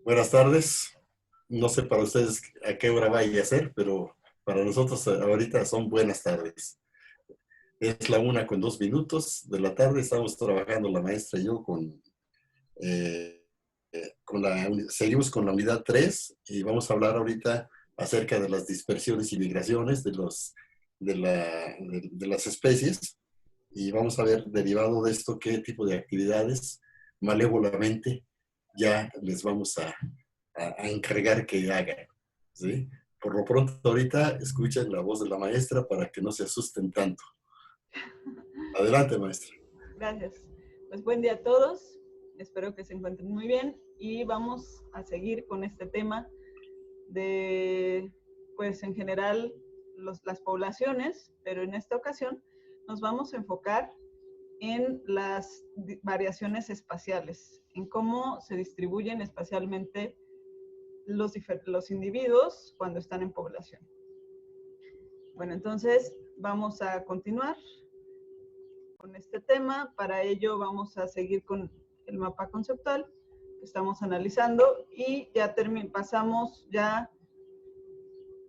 Buenas tardes. No sé para ustedes a qué hora vaya a ser, pero para nosotros ahorita son buenas tardes. Es la 1:02 de la tarde. Estamos trabajando la maestra y yo eh, seguimos con la unidad 3 y vamos a hablar ahorita acerca de las dispersiones y migraciones de las especies, y vamos a ver, derivado de esto, qué tipo de actividades malévolamente ya les vamos a encargar que hagan, ¿sí? Por lo pronto, ahorita escuchen la voz de la maestra para que no se asusten tanto. Adelante, maestra. Gracias. Pues buen día a todos. Espero que se encuentren muy bien y vamos a seguir con este tema de, pues en general, las poblaciones, pero en esta ocasión nos vamos a enfocar en las variaciones espaciales, en cómo se distribuyen espacialmente los individuos cuando están en población. Bueno, entonces vamos a continuar con este tema. Para ello vamos a seguir con el mapa conceptual que estamos analizando y ya pasamos ya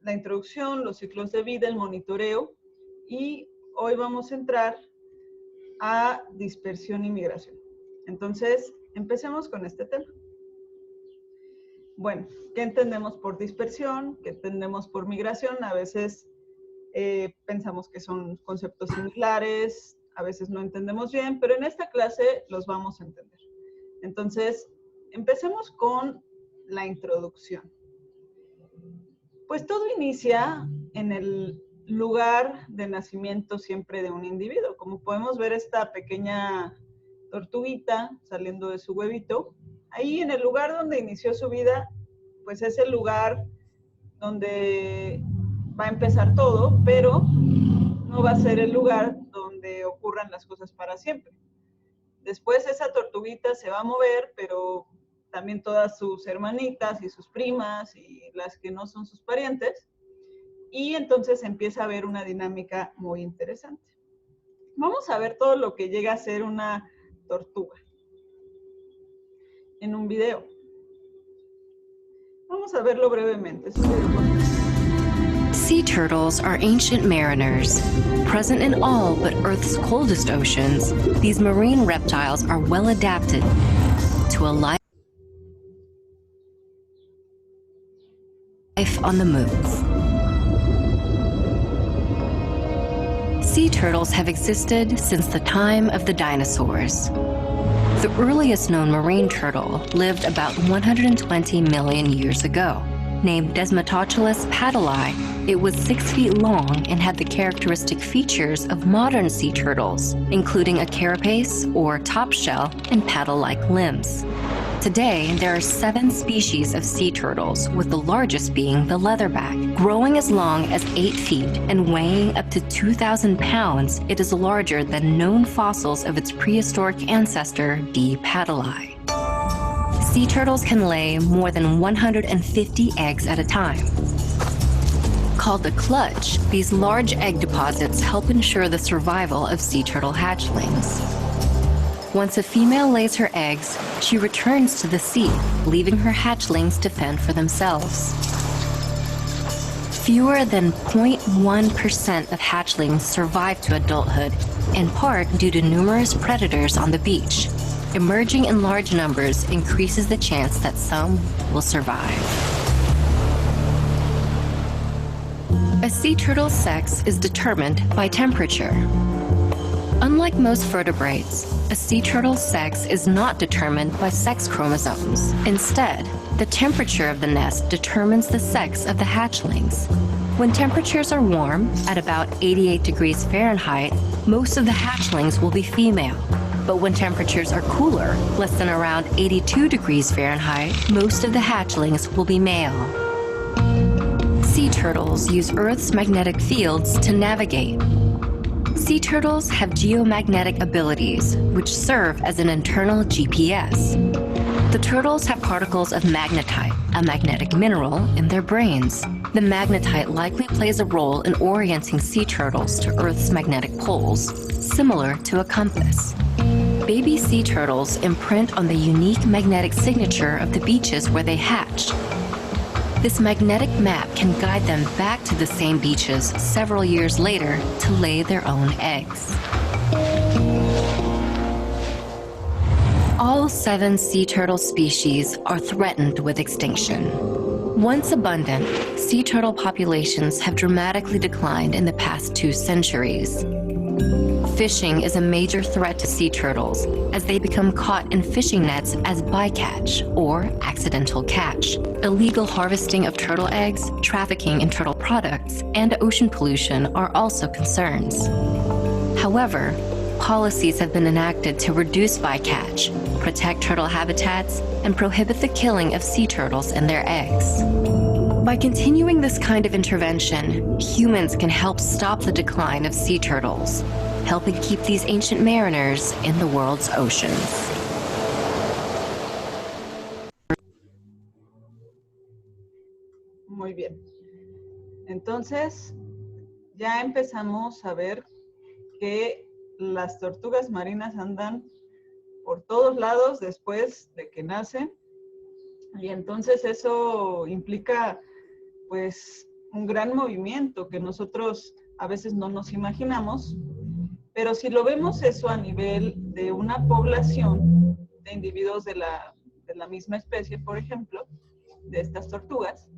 la introducción, los ciclos de vida, el monitoreo, y hoy vamos a entrar a dispersión y migración. Entonces, empecemos con este tema. Bueno, ¿qué entendemos por dispersión? ¿Qué entendemos por migración? A veces pensamos que son conceptos similares, a veces no entendemos bien, pero en esta clase los vamos a entender. Entonces, empecemos con la introducción. Pues todo inicia en el lugar de nacimiento siempre de un individuo. Como podemos ver, esta pequeña tortuguita saliendo de su huevito, ahí en el lugar donde inició su vida, pues es el lugar donde va a empezar todo, pero no va a ser el lugar donde ocurran las cosas para siempre. Después esa tortuguita se va a mover, pero también todas sus hermanitas y sus primas y las que no son sus parientes, y entonces empieza a haber una dinámica muy interesante. Vamos a ver todo lo que llega a ser una tortuga en un video. Vamos a verlo brevemente. Sea turtles are ancient mariners. Present in all but Earth's coldest oceans, these marine reptiles are well adapted to a life on the move. Sea turtles have existed since the time of the dinosaurs. The earliest known marine turtle lived about 120 million years ago. Named Desmatoculus paddlei, it was 6 feet long and had the characteristic features of modern sea turtles, including a carapace or top shell and paddle-like limbs. Today, there are 7 species of sea turtles, with the largest being the leatherback. Growing as long as 8 feet and weighing up to 2,000 pounds, it is larger than known fossils of its prehistoric ancestor, D. paddlei. Sea turtles can lay more than 150 eggs at a time. Called a clutch, these large egg deposits help ensure the survival of sea turtle hatchlings. Once a female lays her eggs, she returns to the sea, leaving her hatchlings to fend for themselves. Fewer than 0.1% of hatchlings survive to adulthood, in part due to numerous predators on the beach. Emerging in large numbers increases the chance that some will survive. A sea turtle's sex is determined by temperature. Unlike most vertebrates, a sea turtle's sex is not determined by sex chromosomes. Instead, the temperature of the nest determines the sex of the hatchlings. When temperatures are warm, at about 88 degrees Fahrenheit, most of the hatchlings will be female. But when temperatures are cooler, less than around 82 degrees Fahrenheit, most of the hatchlings will be male. Sea turtles use Earth's magnetic fields to navigate. Sea turtles have geomagnetic abilities, which serve as an internal GPS. The turtles have particles of magnetite, a magnetic mineral, in their brains. The magnetite likely plays a role in orienting sea turtles to Earth's magnetic poles, similar to a compass. baby sea turtles imprint on the unique magnetic signature of the beaches where they hatch. This magnetic map can guide them back to the same beaches several years later to lay their own eggs. All 7 sea turtle species are threatened with extinction. Once abundant, sea turtle populations have dramatically declined in the past 2 centuries. Fishing is a major threat to sea turtles as they become caught in fishing nets as bycatch or accidental catch. Illegal harvesting of turtle eggs, trafficking in turtle products, and ocean pollution are also concerns. However, policies have been enacted to reduce bycatch, protect turtle habitats, and prohibit the killing of sea turtles and their eggs. By continuing this kind of intervention, humans can help stop the decline of sea turtles, helping keep these ancient mariners in the world's oceans. Muy bien. Entonces, ya empezamos a ver que las tortugas marinas andan por todos lados después de que nacen. Y entonces eso implica, pues, un gran movimiento que nosotros a veces no nos imaginamos. Pero si lo vemos eso a nivel de una población de individuos de la misma especie, por ejemplo, de estas tortugas,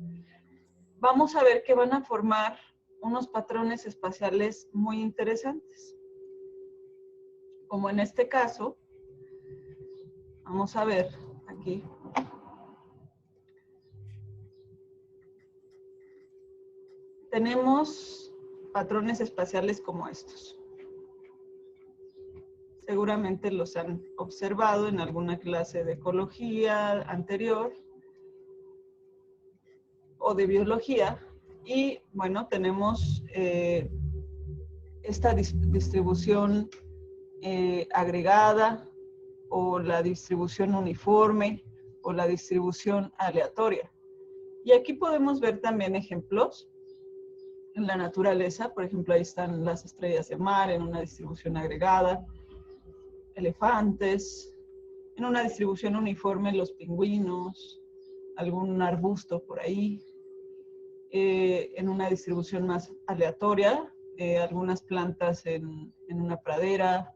vamos a ver que van a formar unos patrones espaciales muy interesantes. Como en este caso, vamos a ver aquí. Tenemos patrones espaciales como estos. Seguramente los han observado en alguna clase de ecología anterior o de biología. Y bueno, tenemos esta distribución agregada o la distribución uniforme o la distribución aleatoria. Y aquí podemos ver también ejemplos en la naturaleza. Por ejemplo, ahí están las estrellas de mar en una distribución agregada, elefantes, en una distribución uniforme los pingüinos, algún arbusto por ahí, en una distribución más aleatoria, algunas plantas en una pradera,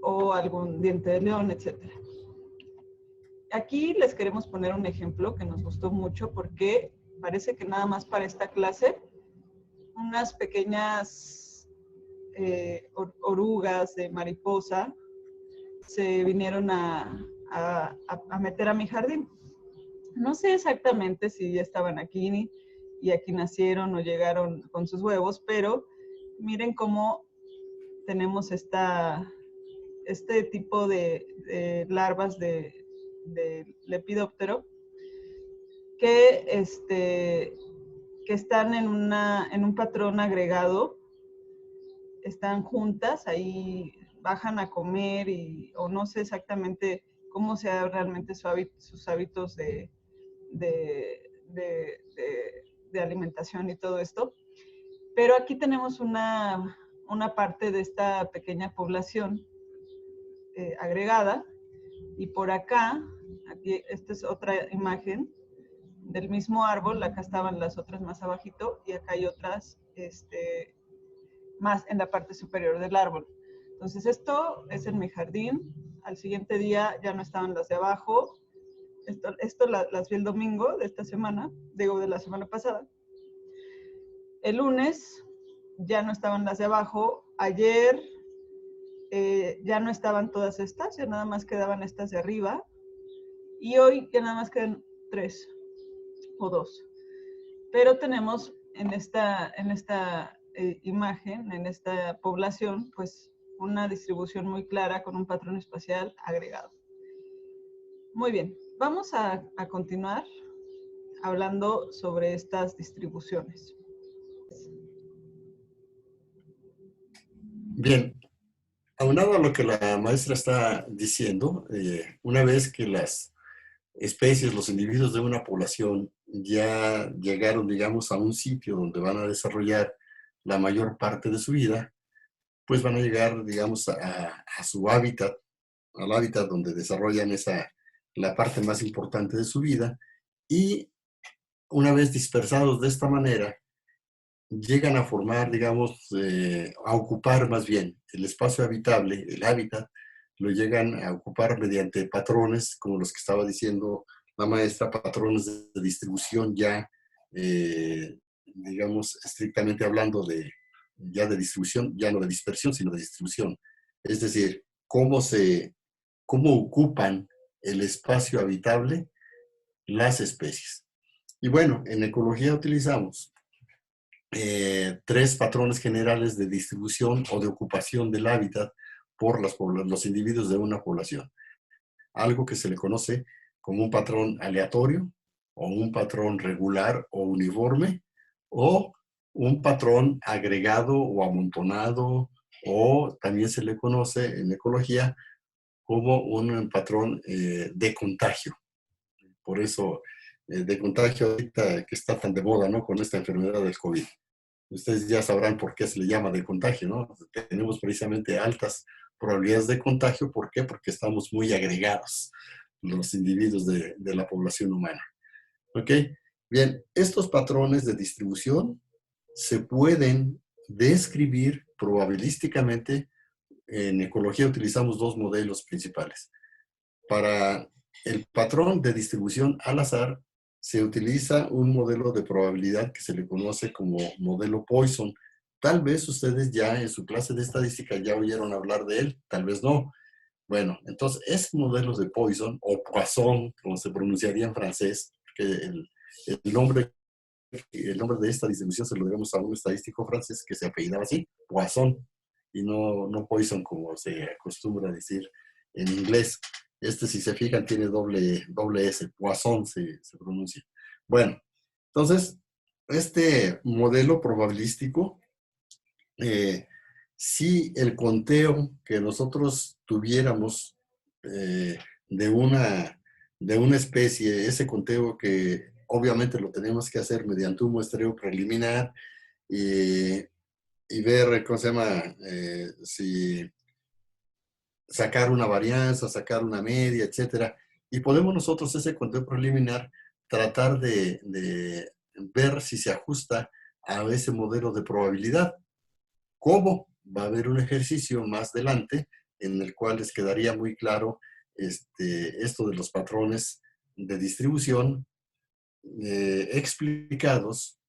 o algún diente de león, etc. Aquí les queremos poner un ejemplo que nos gustó mucho porque parece que nada más para esta clase, unas pequeñas orugas de mariposa se vinieron a meter a mi jardín. No sé exactamente si ya estaban aquí y aquí nacieron o llegaron con sus huevos, pero miren cómo tenemos este tipo de larvas de lepidóptero que están en un patrón agregado. Están juntas, ahí bajan a comer o no sé exactamente cómo sean realmente sus hábitos de alimentación y todo esto. Pero aquí tenemos una parte de esta pequeña población agregada. Y por acá, esta es otra imagen del mismo árbol. Acá estaban las otras más abajito y acá hay otras más en la parte superior del árbol. Entonces esto es en mi jardín. Al siguiente día ya no estaban las de abajo. Esto las vi el domingo de esta semana, digo de la semana pasada. El lunes ya no estaban las de abajo. Ayer ya no estaban todas estas, ya nada más quedaban estas de arriba. Y hoy ya nada más quedan 3 o 2. Pero tenemos en esta imagen, en esta población, pues una distribución muy clara con un patrón espacial agregado. Muy bien, vamos a continuar hablando sobre estas distribuciones. Bien, aunado a lo que la maestra está diciendo, una vez que las especies, los individuos de una población ya llegaron, digamos, a un sitio donde van a desarrollar la mayor parte de su vida, pues van a llegar, digamos, a su hábitat, al hábitat donde desarrollan la parte más importante de su vida, y una vez dispersados de esta manera, llegan a formar, digamos, a ocupar más bien el espacio habitable, el hábitat, lo llegan a ocupar mediante patrones, como los que estaba diciendo la maestra, patrones de distribución ya, digamos, estrictamente hablando ya de distribución, ya no de dispersión, sino de distribución. Es decir, cómo ocupan el espacio habitable las especies. Y bueno, en ecología utilizamos 3 patrones generales de distribución o de ocupación del hábitat por los individuos de una población. Algo que se le conoce como un patrón aleatorio, o un patrón regular o uniforme, o un patrón agregado o amontonado, o también se le conoce en ecología como un patrón de contagio. Por eso, de contagio ahorita que está tan de moda, ¿no? Con esta enfermedad del COVID. Ustedes ya sabrán por qué se le llama de contagio, ¿no? Tenemos precisamente altas probabilidades de contagio. ¿Por qué? Porque estamos muy agregados los individuos de la población humana. ¿Ok? Bien, estos patrones de distribución se pueden describir probabilísticamente. En ecología utilizamos 2 modelos principales. Para el patrón de distribución al azar, se utiliza un modelo de probabilidad que se le conoce como modelo Poisson. Tal vez ustedes ya en su clase de estadística ya oyeron hablar de él, tal vez no. Bueno, entonces ese modelo de Poisson, o Poisson, como se pronunciaría en francés, que el nombre de esta distribución se lo debemos a un estadístico francés que se apellidaba así, Poisson, y no Poisson como se acostumbra a decir en inglés. Si se fijan, tiene doble S, Poisson se pronuncia. Bueno, entonces, este modelo probabilístico, si el conteo que nosotros tuviéramos de una especie, ese conteo que obviamente lo tenemos que hacer mediante un muestreo preliminar y ver, ¿cómo se llama? Si sacar una varianza, sacar una media, etcétera. Y podemos nosotros ese conteo preliminar tratar de ver si se ajusta a ese modelo de probabilidad. ¿Cómo? Va a haber un ejercicio más adelante en el cual les quedaría muy claro esto de los patrones de distribución explicados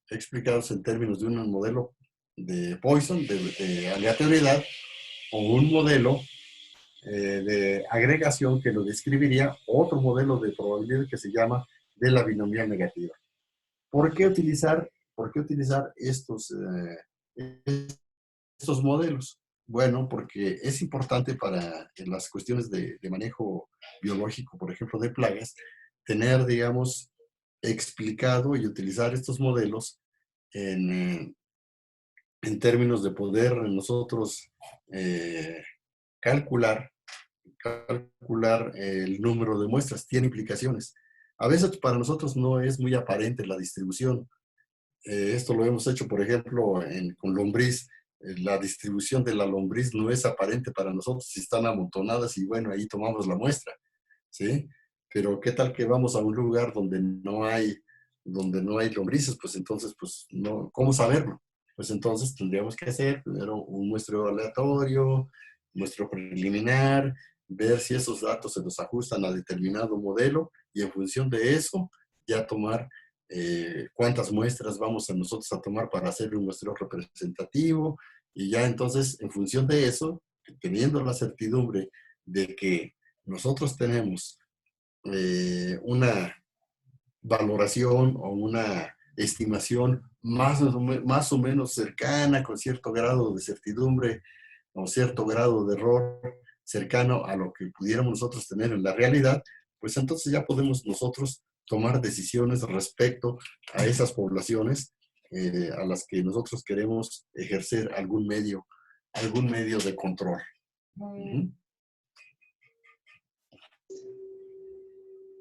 en términos de un modelo de Poisson, de aleatoriedad, o un modelo de agregación que lo describiría otro modelo de probabilidad que se llama de la binomial negativa. ¿Por qué utilizar estos modelos? Bueno, porque es importante para en las cuestiones de manejo biológico, por ejemplo, de plagas, tener, digamos, explicado y utilizar estos modelos en términos de poder nosotros calcular el número de muestras. Tiene implicaciones. A veces para nosotros no es muy aparente la distribución. Esto lo hemos hecho, por ejemplo, con lombriz. La distribución de la lombriz no es aparente para nosotros si están amontonadas y bueno, ahí tomamos la muestra, ¿sí? Pero ¿qué tal que vamos a un lugar donde no hay lombrices? Pues entonces, pues, no, ¿cómo saberlo? Pues entonces tendríamos que hacer primero un muestreo aleatorio, muestreo preliminar, ver si esos datos se nos ajustan a determinado modelo y en función de eso ya tomar cuántas muestras vamos a nosotros a tomar para hacer un muestreo representativo, y ya entonces en función de eso, teniendo la certidumbre de que nosotros tenemos una valoración o una estimación más o menos cercana, con cierto grado de certidumbre o cierto grado de error cercano a lo que pudiéramos nosotros tener en la realidad, pues entonces ya podemos nosotros tomar decisiones respecto a esas poblaciones a las que nosotros queremos ejercer algún medio de control.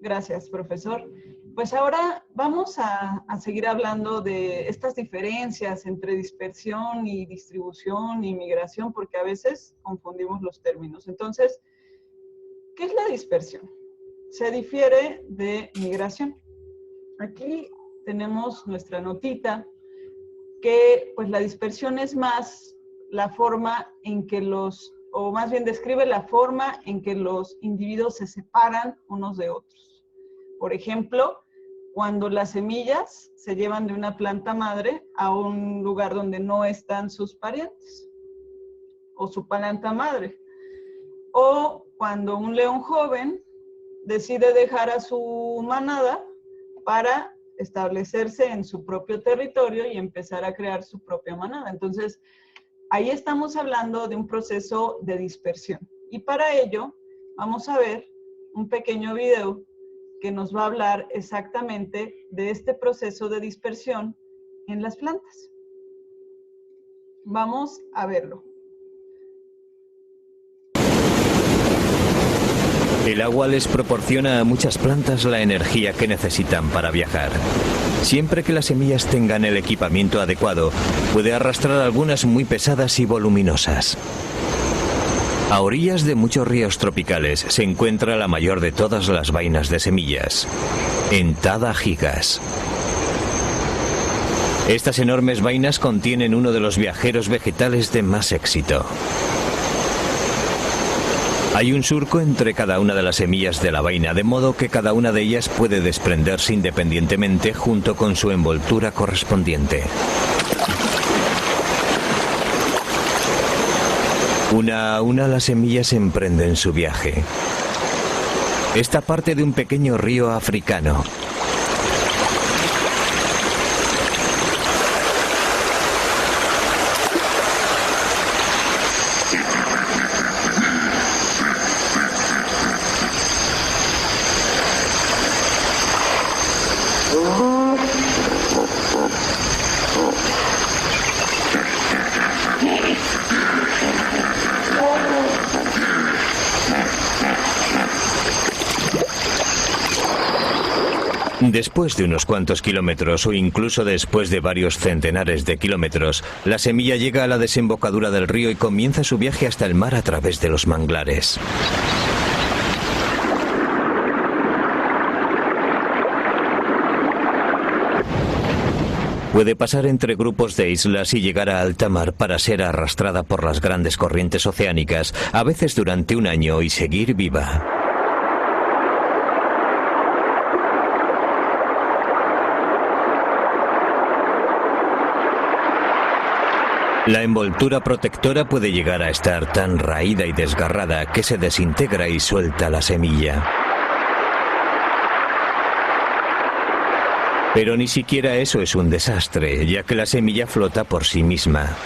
Gracias, profesor. Pues ahora vamos a seguir hablando de estas diferencias entre dispersión y distribución y migración, porque a veces confundimos los términos. Entonces, ¿qué es la dispersión? Se difiere de migración. Aquí tenemos nuestra notita, que pues la dispersión es más la forma en que o más bien describe la forma en que los individuos se separan unos de otros. Por ejemplo, cuando las semillas se llevan de una planta madre a un lugar donde no están sus parientes o su planta madre. O cuando un león joven decide dejar a su manada para establecerse en su propio territorio y empezar a crear su propia manada. Entonces, ahí estamos hablando de un proceso de dispersión. Y para ello, vamos a ver un pequeño video que nos va a hablar exactamente de este proceso de dispersión en las plantas. Vamos a verlo. El agua les proporciona a muchas plantas la energía que necesitan para viajar. Siempre que las semillas tengan el equipamiento adecuado, puede arrastrar algunas muy pesadas y voluminosas. A orillas de muchos ríos tropicales se encuentra la mayor de todas las vainas de semillas, Entada gigas. Estas enormes vainas contienen uno de los viajeros vegetales de más éxito. Hay un surco entre cada una de las semillas de la vaina, de modo que cada una de ellas puede desprenderse independientemente junto con su envoltura correspondiente. Una a una las semillas emprenden su viaje. Esta parte de un pequeño río africano. Después de unos cuantos kilómetros o incluso después de varios centenares de kilómetros, la semilla llega a la desembocadura del río y comienza su viaje hasta el mar a través de los manglares. Puede pasar entre grupos de islas y llegar a alta mar para ser arrastrada por las grandes corrientes oceánicas, a veces durante un año, y seguir viva. La envoltura protectora puede llegar a estar tan raída y desgarrada que se desintegra y suelta la semilla. Pero ni siquiera eso es un desastre, ya que la semilla flota por sí misma.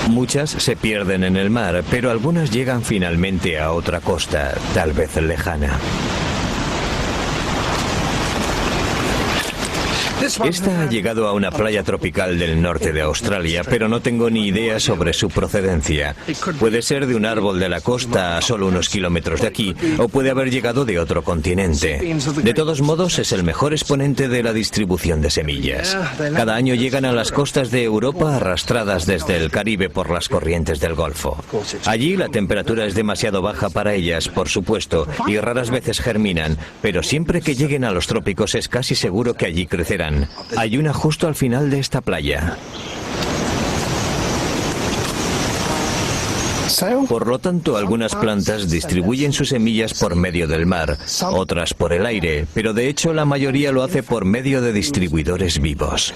Muchas se pierden en el mar, pero algunas llegan finalmente a otra costa, tal vez lejana. Esta ha llegado a una playa tropical del norte de Australia, pero no tengo ni idea sobre su procedencia. Puede ser de un árbol de la costa a solo unos kilómetros de aquí, o puede haber llegado de otro continente. De todos modos, es el mejor exponente de la distribución de semillas. Cada año llegan a las costas de Europa arrastradas desde el Caribe por las corrientes del Golfo. Allí la temperatura es demasiado baja para ellas, por supuesto, y raras veces germinan, pero siempre que lleguen a los trópicos es casi seguro que allí crecerán. Hay una justo al final de esta playa. Por lo tanto, algunas plantas distribuyen sus semillas por medio del mar, otras por el aire, pero de hecho la mayoría lo hace por medio de distribuidores vivos.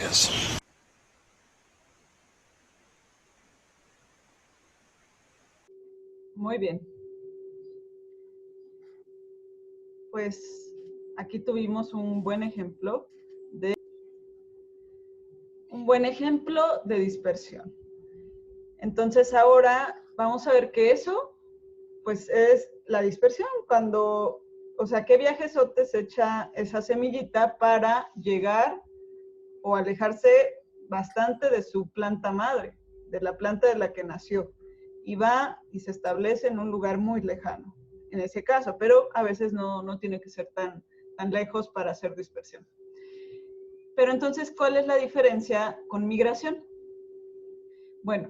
Muy bien. Pues aquí tuvimos un buen ejemplo de dispersión. Entonces ahora vamos a ver que eso, pues es la dispersión. Cuando, o sea, qué viajesote se echa esa semillita para llegar o alejarse bastante de su planta madre, de la planta de la que nació, y va y se establece en un lugar muy lejano. en ese caso, pero a veces no tiene que ser tan lejos para hacer dispersión. Pero entonces, ¿cuál es la diferencia con migración? Bueno,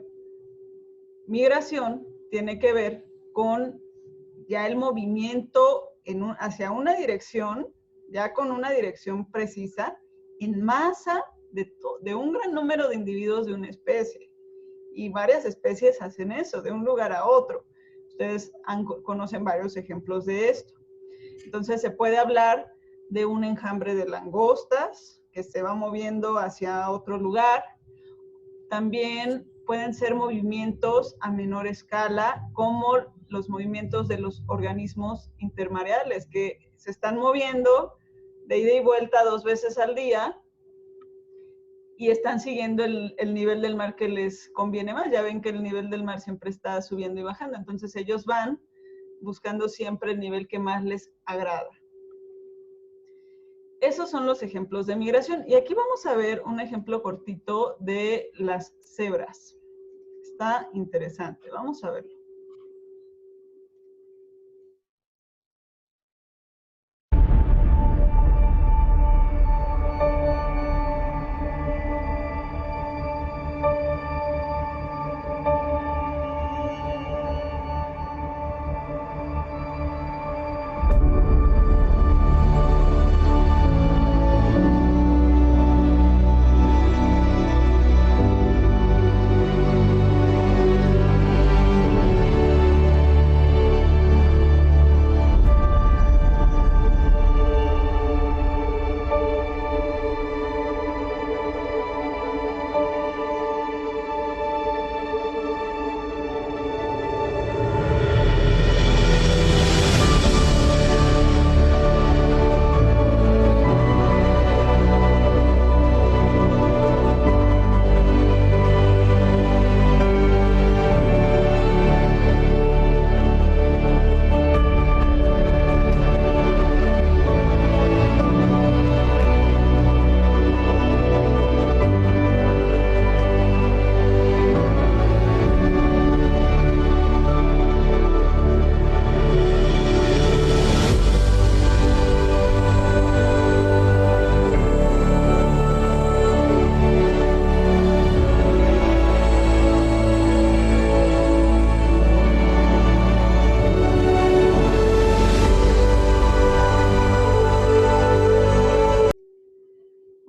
migración tiene que ver con ya el movimiento hacia una dirección, ya con una dirección precisa, en masa de un gran número de individuos de una especie. Y varias especies hacen eso, de un lugar a otro. Ustedes conocen varios ejemplos de esto. Entonces se puede hablar de un enjambre de langostas que se va moviendo hacia otro lugar. También pueden ser movimientos a menor escala, como los movimientos de los organismos intermareales, que se están moviendo de ida y vuelta 2 veces al día y están siguiendo el nivel del mar que les conviene más. Ya ven que el nivel del mar siempre está subiendo y bajando, entonces ellos van buscando siempre el nivel que más les agrada. Esos son los ejemplos de migración. Y aquí vamos a ver un ejemplo cortito de las cebras. Está interesante, vamos a verlo.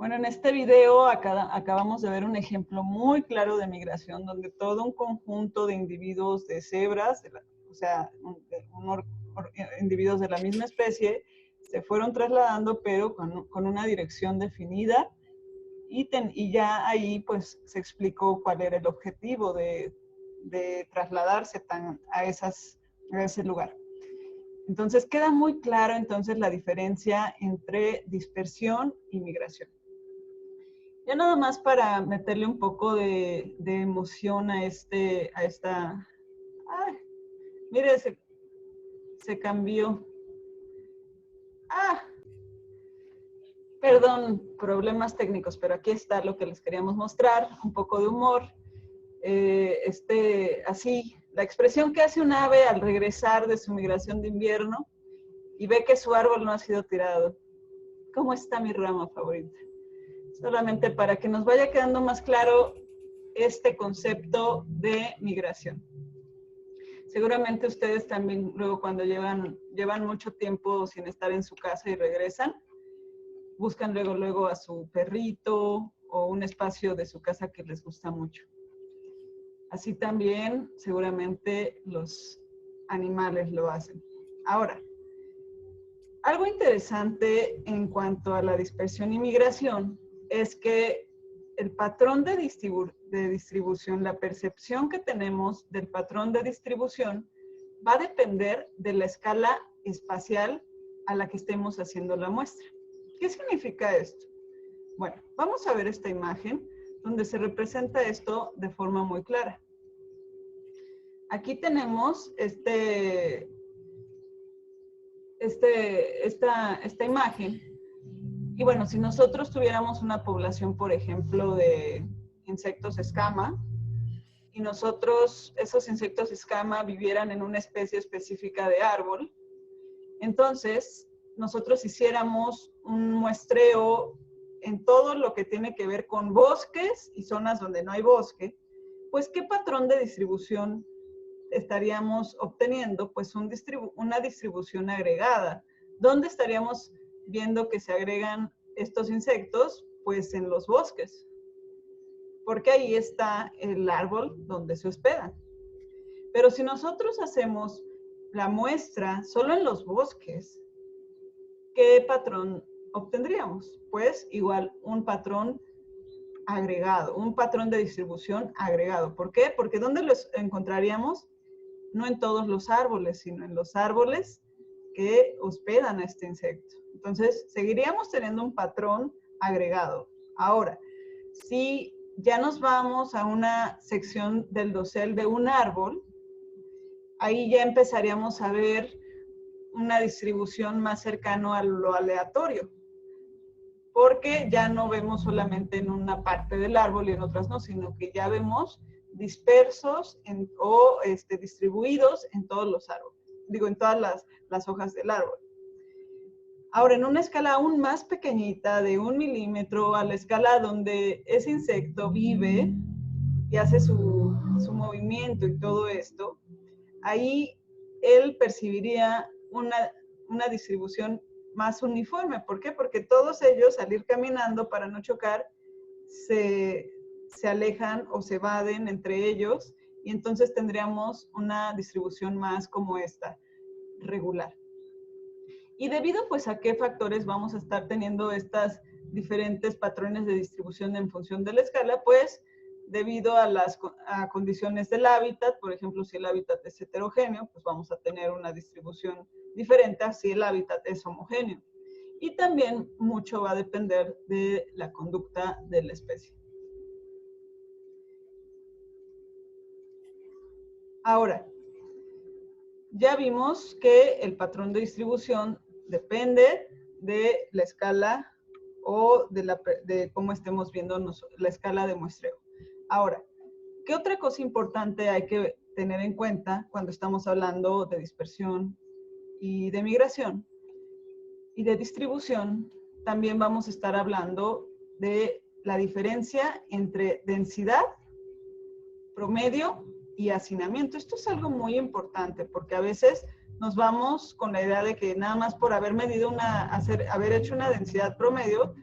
En este video acabamos de ver un ejemplo muy claro de migración, donde todo un conjunto de individuos de cebras, o sea, individuos de la misma especie, se fueron trasladando, pero con una dirección definida, y ya ahí pues se explicó cuál era el objetivo de trasladarse a ese lugar. Entonces queda muy claro entonces la diferencia entre dispersión y migración. Ya nada más para meterle un poco de emoción a esta... ¡Ay! Mire, se cambió. ¡Ah! Perdón, problemas técnicos, pero aquí está lo que les queríamos mostrar, un poco de humor. Así, la expresión que hace un ave al regresar de su migración de invierno y ve que su árbol no ha sido tirado. ¿Cómo está mi rama favorita? Solamente para que nos vaya quedando más claro este concepto de migración. Seguramente ustedes también luego cuando llevan mucho tiempo sin estar en su casa y regresan, buscan luego a su perrito o un espacio de su casa que les gusta mucho. Así también seguramente los animales lo hacen. Ahora, algo interesante en cuanto a la dispersión y migración es que el patrón de distribución, la percepción que tenemos del patrón de distribución va a depender de la escala espacial a la que estemos haciendo la muestra. ¿Qué significa esto? Bueno, vamos a ver esta imagen donde se representa esto de forma muy clara. Aquí tenemos esta imagen. Y bueno, si nosotros tuviéramos una población, por ejemplo, de insectos escama, y esos insectos escama vivieran en una especie específica de árbol, Entonces, nosotros hiciéramos un muestreo en todo lo que tiene que ver con bosques y zonas donde no hay bosque, pues ¿qué patrón de distribución estaríamos obteniendo? Pues una distribución agregada. ¿Dónde estaríamos viendo que se agregan estos insectos? Pues en los bosques, porque ahí está el árbol donde se hospedan. Pero si nosotros hacemos la muestra solo en los bosques, ¿qué patrón obtendríamos? Pues igual un patrón agregado, un patrón de distribución agregado. ¿Por qué? Porque ¿dónde los encontraríamos? No en todos los árboles, sino en los árboles que hospedan a este insecto. Entonces, seguiríamos teniendo un patrón agregado. Ahora, si ya nos vamos a una sección del dosel de un árbol, ahí ya empezaríamos a ver una distribución más cercano a lo aleatorio, porque ya no vemos solamente en una parte del árbol y en otras no, sino que ya vemos dispersos o distribuidos en todos los árboles, digo, en todas las hojas del árbol. Ahora, en una escala aún más pequeñita, de 1 milímetro, a la escala donde ese insecto vive y hace su movimiento y todo esto, ahí él percibiría una distribución más uniforme. ¿Por qué? Porque todos ellos, al ir caminando para no chocar, se alejan o se evaden entre ellos, y entonces tendríamos una distribución más como esta, regular. Y debido pues a qué factores vamos a estar teniendo estas diferentes patrones de distribución en función de la escala, pues debido a las condiciones del hábitat. Por ejemplo, si el hábitat es heterogéneo, pues vamos a tener una distribución diferente a si el hábitat es homogéneo. Y también mucho va a depender de la conducta de la especie. Ahora, ya vimos que el patrón de distribución depende de la escala o de cómo estemos viendo la escala de muestreo. Ahora, ¿qué otra cosa importante hay que tener en cuenta cuando estamos hablando de dispersión y de migración y de distribución? También vamos a estar hablando de la diferencia entre densidad, promedio y hacinamiento. Esto es algo muy importante porque a veces nos vamos con la idea de que nada más por haber medido haber hecho una densidad promedio,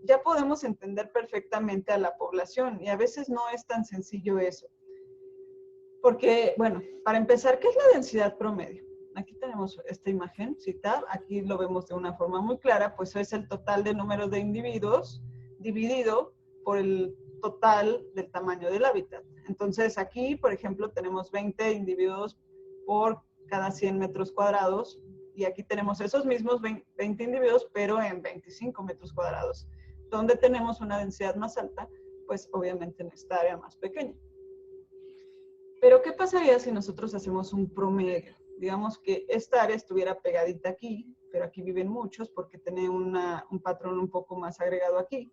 ya podemos entender perfectamente a la población, y a veces no es tan sencillo eso. Porque, bueno, para empezar, ¿qué es la densidad promedio? Aquí tenemos esta imagen, ¿cita? Aquí lo vemos de una forma muy clara, pues es el total de número de individuos dividido por el total del tamaño del hábitat. Entonces aquí, por ejemplo, tenemos 20 individuos por cada 100 metros cuadrados, y aquí tenemos esos mismos 20 individuos, pero en 25 metros cuadrados. Donde tenemos una densidad más alta, pues obviamente en esta área más pequeña. Pero ¿qué pasaría si nosotros hacemos un promedio? Digamos que esta área estuviera pegadita aquí, pero aquí viven muchos porque tiene un patrón un poco más agregado aquí.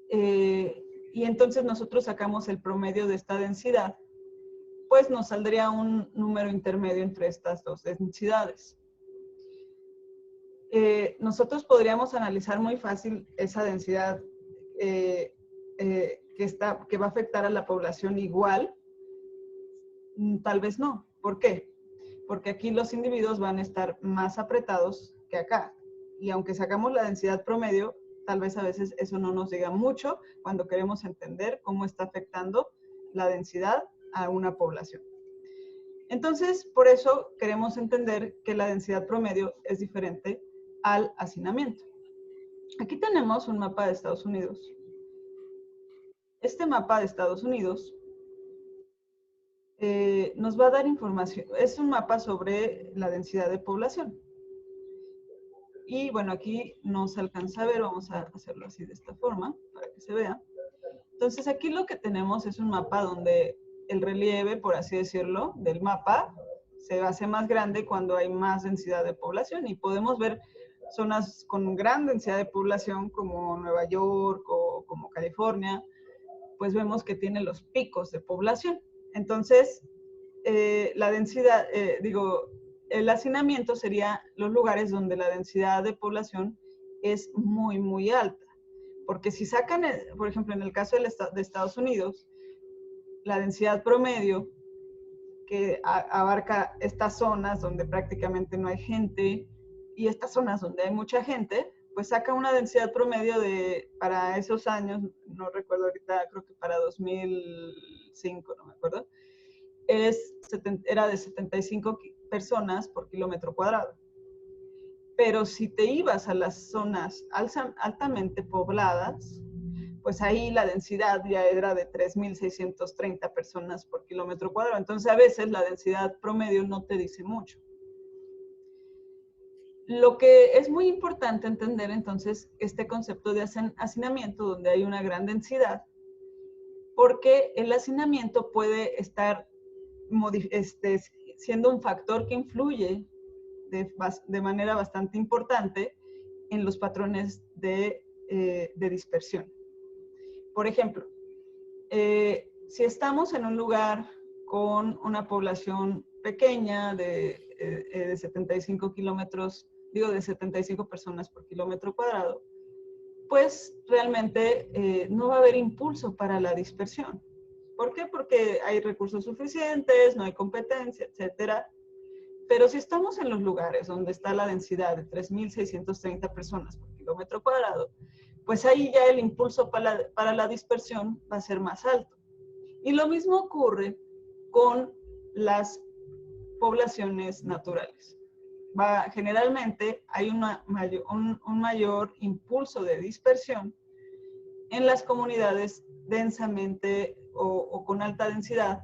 Y entonces nosotros sacamos el promedio de esta densidad, pues nos saldría un número intermedio entre estas dos densidades. Nosotros podríamos analizar muy fácil esa densidad que va a afectar a la población igual. Tal vez no. ¿Por qué? Porque aquí los individuos van a estar más apretados que acá. Y aunque sacamos la densidad promedio, tal vez a veces eso no nos diga mucho cuando queremos entender cómo está afectando la densidad a una población. Entonces, por eso queremos entender que la densidad promedio es diferente al hacinamiento. Aquí tenemos un mapa de Estados Unidos. Este mapa de Estados Unidos nos va a dar información. Es un mapa sobre la densidad de población. Y bueno, aquí no se alcanza a ver, vamos a hacerlo así de esta forma para que se vea. Entonces aquí lo que tenemos es un mapa donde el relieve, por así decirlo, del mapa se hace más grande cuando hay más densidad de población, y podemos ver zonas con gran densidad de población como Nueva York o como California, pues vemos que tiene los picos de población. Entonces, la densidad, el hacinamiento sería los lugares donde la densidad de población es muy, muy alta. Porque si sacan, por ejemplo, en el caso de Estados Unidos, la densidad promedio que abarca estas zonas donde prácticamente no hay gente y estas zonas donde hay mucha gente, pues saca una densidad promedio para esos años, no recuerdo ahorita, creo que para 2005, no me acuerdo, era de 75 personas por kilómetro cuadrado. Pero si te ibas a las zonas altamente pobladas, pues ahí la densidad ya era de 3.630 personas por kilómetro cuadrado. Entonces, a veces la densidad promedio no te dice mucho. Lo que es muy importante entender, entonces, este concepto de hacinamiento, donde hay una gran densidad, porque el hacinamiento puede estar siendo un factor que influye de manera bastante importante en los patrones de dispersión. Por ejemplo, si estamos en un lugar con una población pequeña de 75 kilómetros, de 75 personas por kilómetro cuadrado, pues realmente no va a haber impulso para la dispersión. ¿Por qué? Porque hay recursos suficientes, no hay competencia, etcétera. Pero si estamos en los lugares donde está la densidad de 3.630 personas por kilómetro cuadrado, pues ahí ya el impulso para la dispersión va a ser más alto. Y lo mismo ocurre con las poblaciones naturales. Generalmente hay un mayor impulso de dispersión en las comunidades densamente o con alta densidad,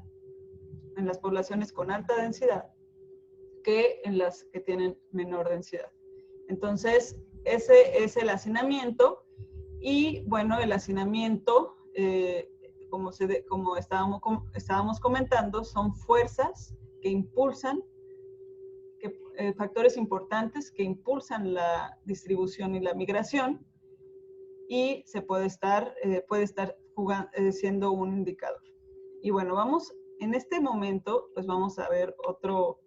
en las poblaciones con alta densidad, que en las que tienen menor densidad. Entonces, ese es el hacinamiento. Y bueno, el hacinamiento, como estábamos comentando, son fuerzas que impulsan, factores importantes que impulsan la distribución y la migración, y se puede estar siendo un indicador. Y bueno, en este momento, pues vamos a ver otro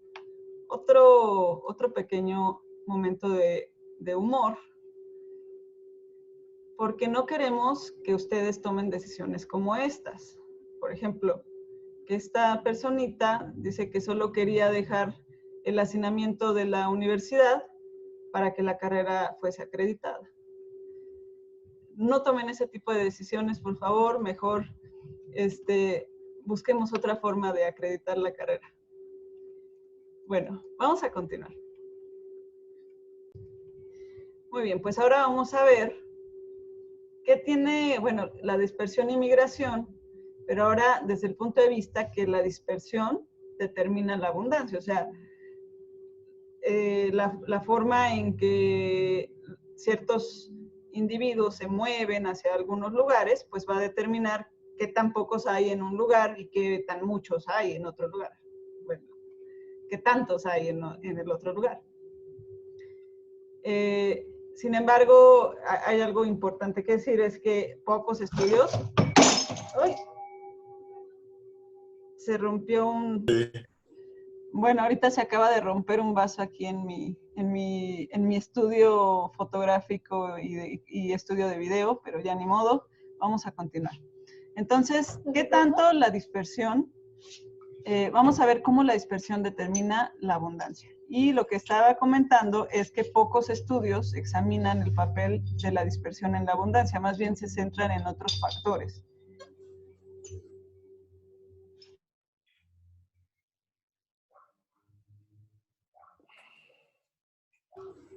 pequeño momento de humor, porque no queremos que ustedes tomen decisiones como estas. Por ejemplo, que esta personita dice que solo quería dejar el hacinamiento de la universidad para que la carrera fuese acreditada. No tomen ese tipo de decisiones, por favor. Mejor busquemos otra forma de acreditar la carrera. Bueno, vamos a continuar. Muy bien, pues ahora vamos a ver qué tiene, bueno, la dispersión y migración, pero ahora desde el punto de vista que la dispersión determina la abundancia. O sea, la forma en que ciertos individuos se mueven hacia algunos lugares, pues va a determinar qué tan pocos hay en un lugar y qué tan muchos hay en otro lugar. Bueno, qué tantos hay en el otro lugar. Sin embargo, hay algo importante que decir, es que pocos estudios... ¡Ay! Se rompió un... Bueno, ahorita se acaba de romper un vaso aquí en mi estudio fotográfico y estudio de video, pero ya ni modo, vamos a continuar. Entonces, ¿qué tanto la dispersión? Vamos a ver cómo la dispersión determina la abundancia. Y lo que estaba comentando es que pocos estudios examinan el papel de la dispersión en la abundancia, más bien se centran en otros factores.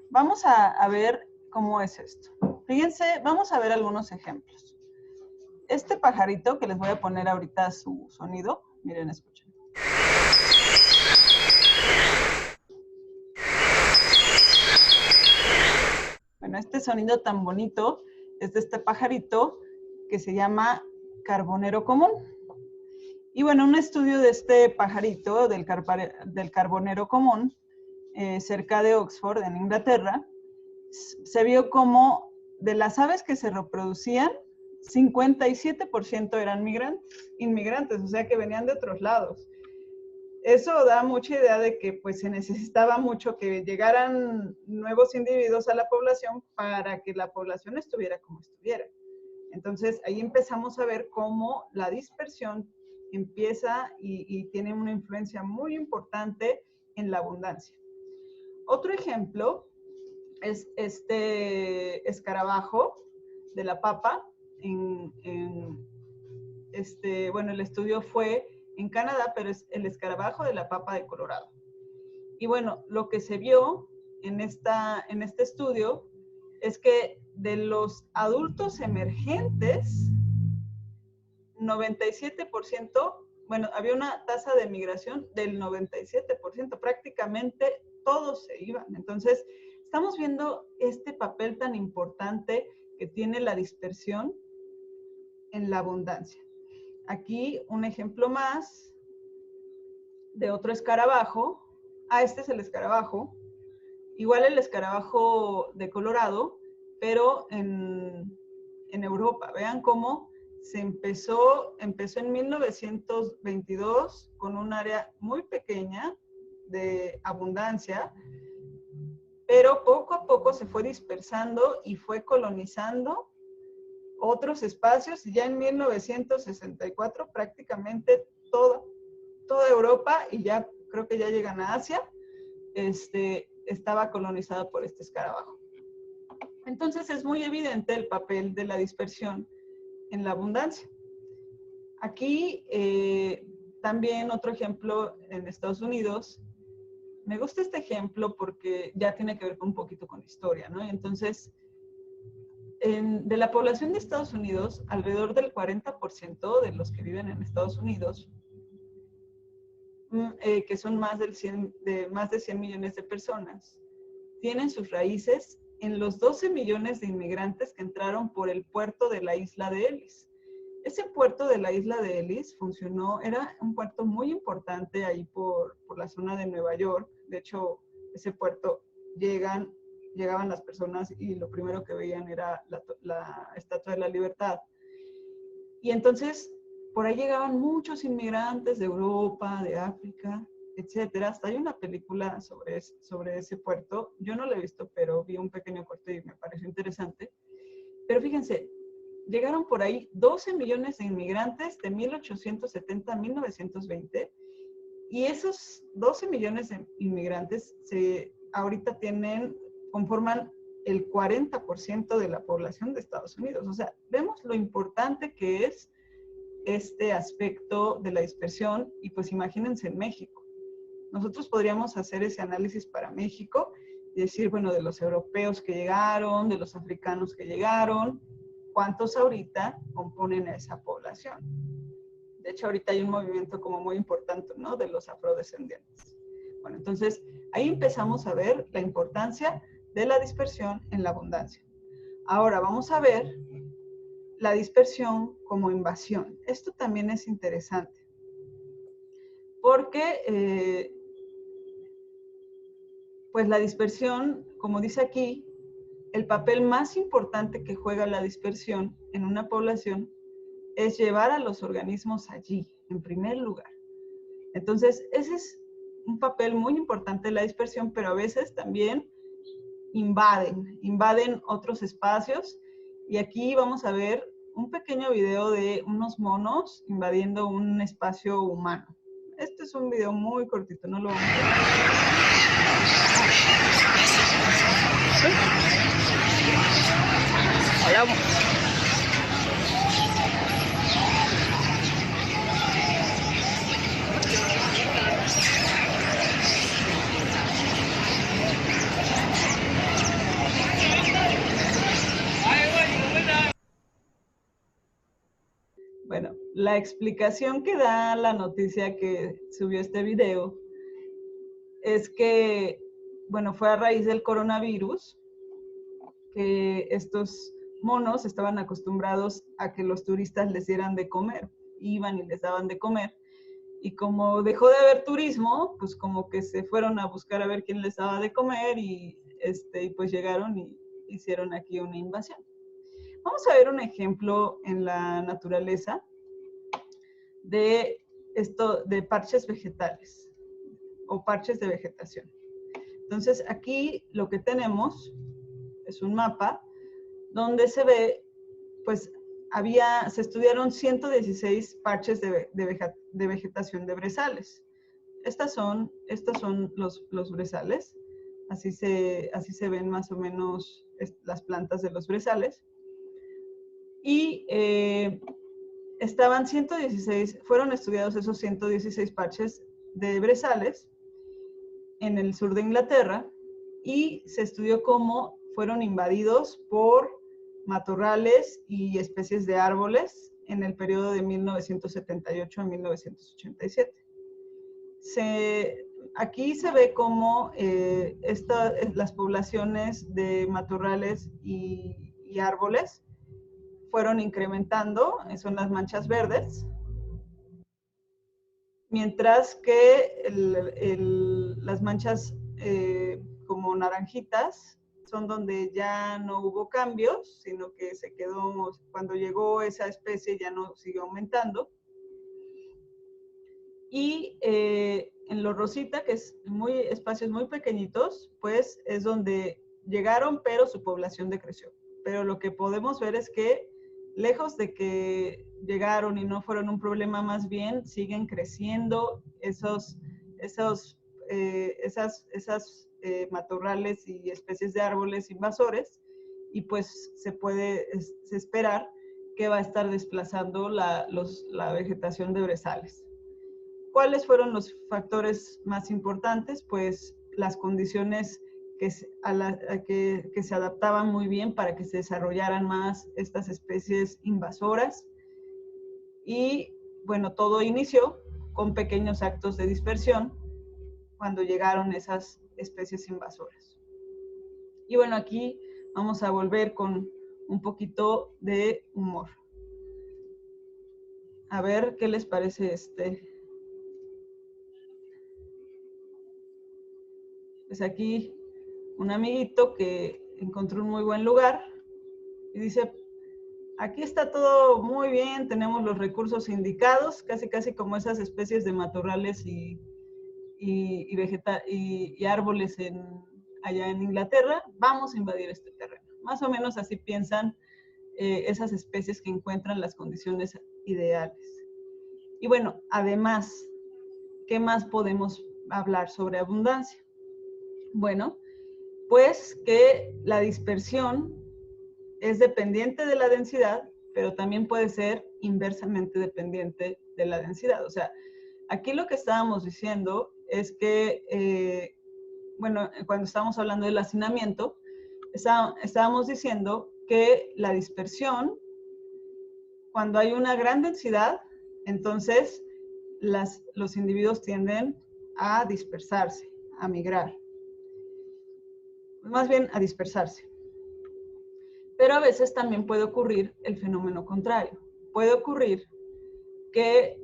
Vamos a ver cómo es esto. Fíjense, vamos a ver algunos ejemplos. Este pajarito, que les voy a poner ahorita su sonido, miren, escuchen. Bueno, este sonido tan bonito es de este pajarito que se llama carbonero común. Y bueno, un estudio de este pajarito, del carbonero común, cerca de Oxford, en Inglaterra, se vio como de las aves que se reproducían, 57% eran inmigrantes, o sea que venían de otros lados. Eso da mucha idea de que pues se necesitaba mucho que llegaran nuevos individuos a la población para que la población estuviera como estuviera. Entonces ahí empezamos a ver cómo la dispersión empieza y tiene una influencia muy importante en la abundancia. Otro ejemplo es este escarabajo de la papa. Bueno, el estudio fue en Canadá, pero es el escarabajo de la papa de Colorado. Y bueno, lo que se vio en este estudio es que de los adultos emergentes, 97%, bueno, había una tasa de migración del 97%, prácticamente todos se iban. Entonces, estamos viendo este papel tan importante que tiene la dispersión en la abundancia. Aquí un ejemplo más de otro escarabajo. Este es el escarabajo. Igual el escarabajo de Colorado, pero en Europa. Vean cómo se empezó en 1922 con un área muy pequeña de abundancia, pero poco a poco se fue dispersando y fue colonizando otros espacios, y ya en 1964 prácticamente toda Europa, y ya creo que ya llegan a Asia, estaba colonizada por este escarabajo. Entonces es muy evidente el papel de la dispersión en la abundancia. Aquí también otro ejemplo en Estados Unidos. Me gusta este ejemplo porque ya tiene que ver un poquito con historia, ¿no? Entonces, de la población de Estados Unidos, alrededor del 40% de los que viven en Estados Unidos, que son más de 100 millones de personas, tienen sus raíces en los 12 millones de inmigrantes que entraron por el puerto de la isla de Ellis. Ese puerto de la isla de Ellis funcionó, era un puerto muy importante ahí por la zona de Nueva York. De hecho, ese puerto llegaban las personas y lo primero que veían era la Estatua de la Libertad. Y entonces, por ahí llegaban muchos inmigrantes de Europa, de África, etcétera. Hasta hay una película sobre ese puerto. Yo no la he visto, pero vi un pequeño corte y me pareció interesante. Pero fíjense, llegaron por ahí 12 millones de inmigrantes de 1870 a 1920. Y esos 12 millones de inmigrantes ahorita conforman el 40% de la población de Estados Unidos. O sea, vemos lo importante que es este aspecto de la dispersión, y pues imagínense en México. Nosotros podríamos hacer ese análisis para México y decir, bueno, de los europeos que llegaron, de los africanos que llegaron, ¿cuántos ahorita componen a esa población? De hecho, ahorita hay un movimiento como muy importante, ¿no? De los afrodescendientes. Bueno, entonces, ahí empezamos a ver la importancia de la dispersión en la abundancia. Ahora vamos a ver la dispersión como invasión. Esto también es interesante, porque pues la dispersión, como dice aquí, el papel más importante que juega la dispersión en una población es llevar a los organismos allí, en primer lugar. Entonces, ese es un papel muy importante de la dispersión, pero a veces también invaden otros espacios. Y aquí vamos a ver un pequeño video de unos monos invadiendo un espacio humano. Este es un video muy cortito, no lo vamos a ver. Hola. Bueno, la explicación que da la noticia que subió este video es que, bueno, fue a raíz del coronavirus que estos monos estaban acostumbrados a que los turistas les dieran de comer. Iban y les daban de comer. Y como dejó de haber turismo, pues como que se fueron a buscar a ver quién les daba de comer y pues llegaron y hicieron aquí una invasión. Vamos a ver un ejemplo en la naturaleza de parches vegetales. o parches de vegetación. Entonces, aquí lo que tenemos es un mapa donde se ve, pues, se estudiaron 116 parches de vegetación de brezales. Estos son los brezales. Así se ven más o menos las plantas de los brezales. Y fueron estudiados esos 116 parches de brezales en el sur de Inglaterra y se estudió cómo fueron invadidos por matorrales y especies de árboles en el periodo de 1978 a 1987. Aquí se ve cómo las poblaciones de matorrales y árboles fueron incrementando, son las manchas verdes, mientras que las manchas como naranjitas son donde ya no hubo cambios, sino que se quedó, cuando llegó esa especie ya no siguió aumentando. Y en lo rosita, que es espacios muy pequeñitos, pues es donde llegaron, pero su población decreció. Pero lo que podemos ver es que lejos de que llegaron y no fueron un problema, más bien siguen creciendo esos matorrales y especies de árboles invasores, y pues se esperar que va a estar desplazando la vegetación de brezales. ¿Cuáles fueron los factores más importantes? Pues las condiciones que se adaptaban muy bien para que se desarrollaran más estas especies invasoras. Y bueno, todo inició con pequeños actos de dispersión cuando llegaron esas especies invasoras. Y bueno, aquí vamos a volver con un poquito de humor. A ver qué les parece Pues aquí un amiguito que encontró un muy buen lugar y dice, aquí está todo muy bien, tenemos los recursos indicados, casi como esas especies de matorrales y árboles allá en Inglaterra, vamos a invadir este terreno. Más o menos así piensan esas especies que encuentran las condiciones ideales. Y bueno, además, ¿qué más podemos hablar sobre abundancia? Bueno, pues que la dispersión es dependiente de la densidad, pero también puede ser inversamente dependiente de la densidad. O sea, aquí lo que estábamos diciendo es que, bueno, cuando estábamos hablando del hacinamiento, estábamos diciendo que la dispersión, cuando hay una gran densidad, entonces los individuos tienden a dispersarse, a migrar. Más bien a dispersarse. Pero a veces también puede ocurrir el fenómeno contrario. Puede ocurrir que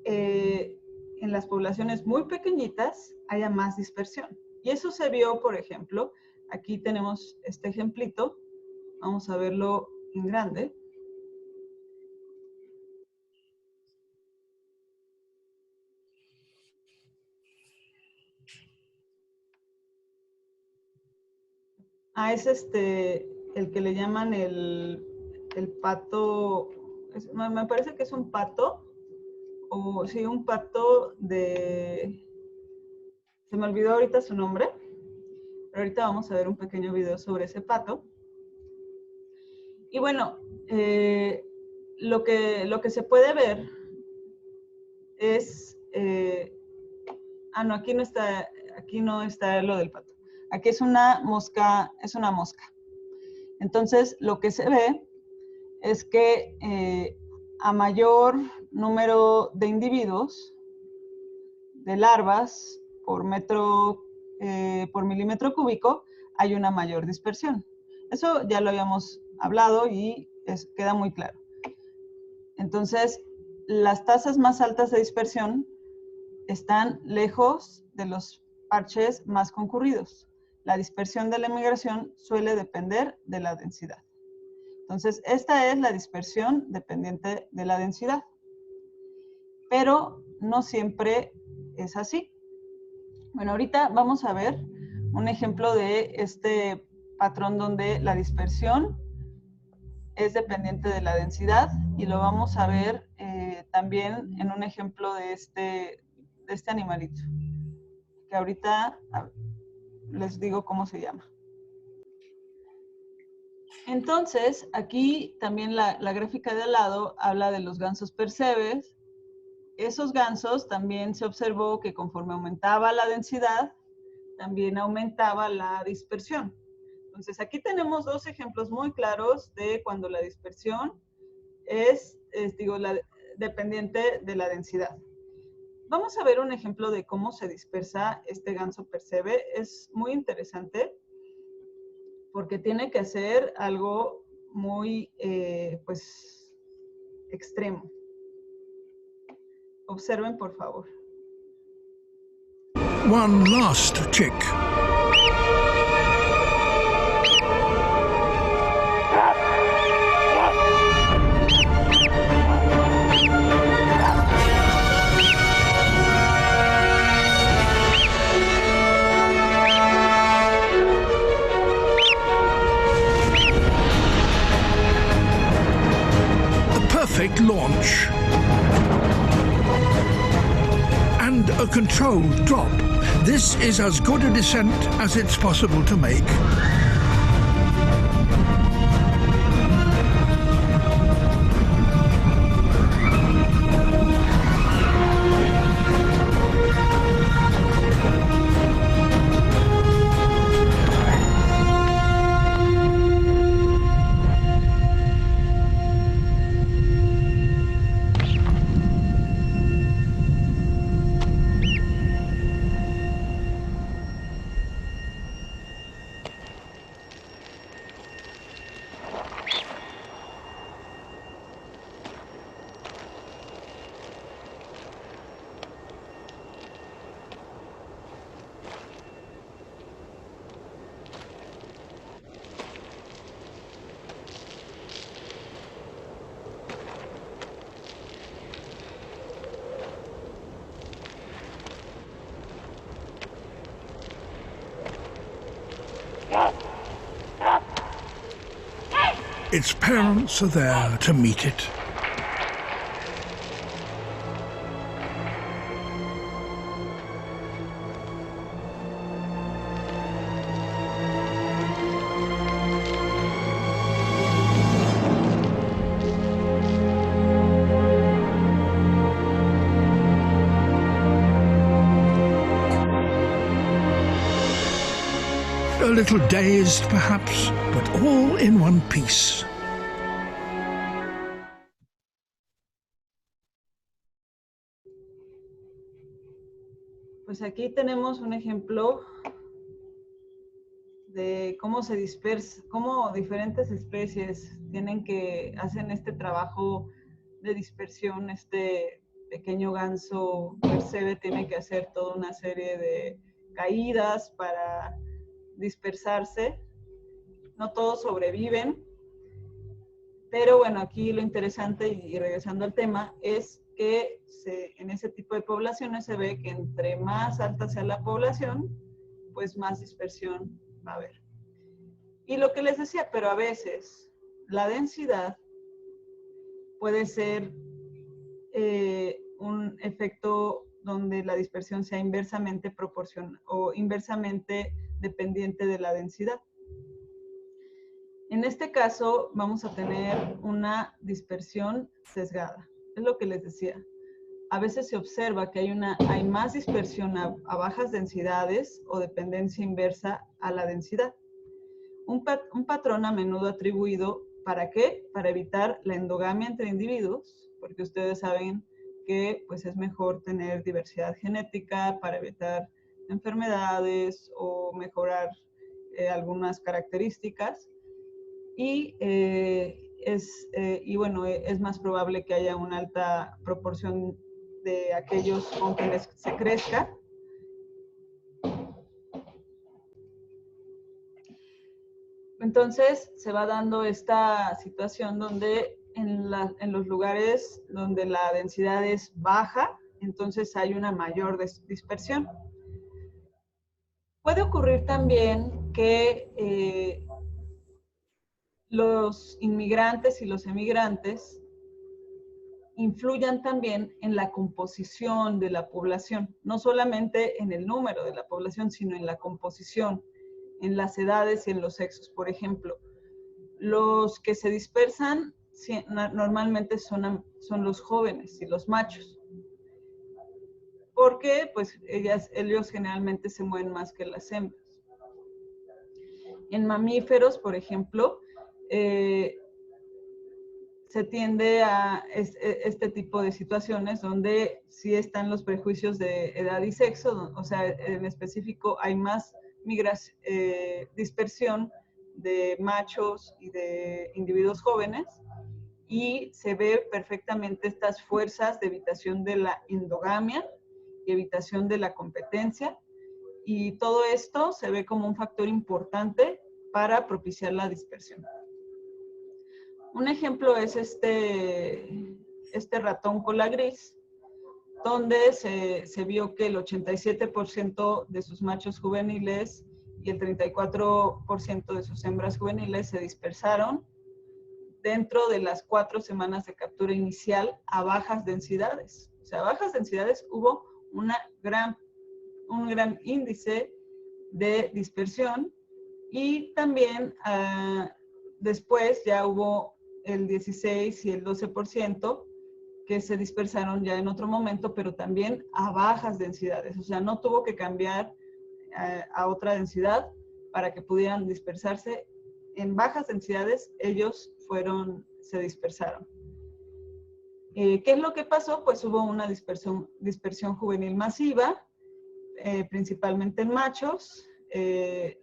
en las poblaciones muy pequeñitas haya más dispersión. Y eso se vio, por ejemplo, aquí tenemos este ejemplito. Vamos a verlo en grande. Es el que le llaman el pato, me parece que es un pato, o sí, un pato se me olvidó ahorita su nombre, pero ahorita vamos a ver un pequeño video sobre ese pato. Y bueno, lo que se puede ver es, no, aquí no está lo del pato. Aquí es una mosca, Entonces, lo que se ve es que a mayor número de individuos, de larvas por milímetro cúbico, hay una mayor dispersión. Eso ya lo habíamos hablado y queda muy claro. Entonces, las tasas más altas de dispersión están lejos de los parches más concurridos. La dispersión de la migración suele depender de la densidad. Entonces, esta es la dispersión dependiente de la densidad. Pero no siempre es así. Bueno, ahorita vamos a ver un ejemplo de este patrón donde la dispersión es dependiente de la densidad y lo vamos a ver también en un ejemplo de este animalito, que ahorita les digo cómo se llama. Entonces, aquí también la gráfica de al lado habla de los gansos percebes. Esos gansos también se observó que conforme aumentaba la densidad, también aumentaba la dispersión. Entonces, aquí tenemos dos ejemplos muy claros de cuando la dispersión es dependiente de la densidad. Vamos a ver un ejemplo de cómo se dispersa este ganso percebe. Es muy interesante porque tiene que hacer algo muy, pues, extremo. Observen, por favor. One last chick. Perfect launch and a controlled drop. This is as good a descent as it's possible to make. Its parents are there to meet it. A little dazed, perhaps, but all in one piece. Pues aquí tenemos un ejemplo de cómo se dispersa, cómo diferentes especies hacen este trabajo de dispersión. Este pequeño ganso percebe tiene que hacer toda una serie de caídas para dispersarse. No todos sobreviven, pero bueno, aquí lo interesante, y regresando al tema, es que en ese tipo de poblaciones se ve que entre más alta sea la población, pues más dispersión va a haber. Y lo que les decía, pero a veces la densidad puede ser un efecto donde la dispersión sea inversamente proporcional o inversamente dependiente de la densidad. En este caso vamos a tener una dispersión sesgada. Es lo que les decía. A veces se observa que hay más dispersión a bajas densidades o dependencia inversa a la densidad. Un patrón a menudo atribuido, ¿para qué? Para evitar la endogamia entre individuos, porque ustedes saben que pues, es mejor tener diversidad genética para evitar enfermedades o mejorar algunas características. Y bueno, es más probable que haya una alta proporción de aquellos con quienes se crezca. Entonces, se va dando esta situación donde en los lugares donde la densidad es baja, entonces hay una mayor dispersión. Puede ocurrir también que los inmigrantes y los emigrantes influyan también en la composición de la población, no solamente en el número de la población, sino en la composición, en las edades y en los sexos. Por ejemplo, los que se dispersan normalmente son los jóvenes y los machos, porque pues ellos generalmente se mueven más que las hembras. En mamíferos, por ejemplo, se tiende a este tipo de situaciones donde sí están los prejuicios de edad y sexo, o sea, en específico hay más dispersión de machos y de individuos jóvenes, y se ve perfectamente estas fuerzas de evitación de la endogamia y evitación de la competencia, y todo esto se ve como un factor importante para propiciar la dispersión. Un ejemplo es este ratón cola gris, donde se vio que el 87% de sus machos juveniles y el 34% de sus hembras juveniles se dispersaron dentro de las 4 semanas de captura inicial a bajas densidades. O sea, a bajas densidades hubo un gran índice de dispersión, y también después ya hubo el 16 y el 12% que se dispersaron ya en otro momento, pero también a bajas densidades. O sea, no tuvo que cambiar a otra densidad para que pudieran dispersarse. En bajas densidades ellos se dispersaron. ¿Qué es lo que pasó? Pues hubo una dispersión juvenil masiva, principalmente en machos.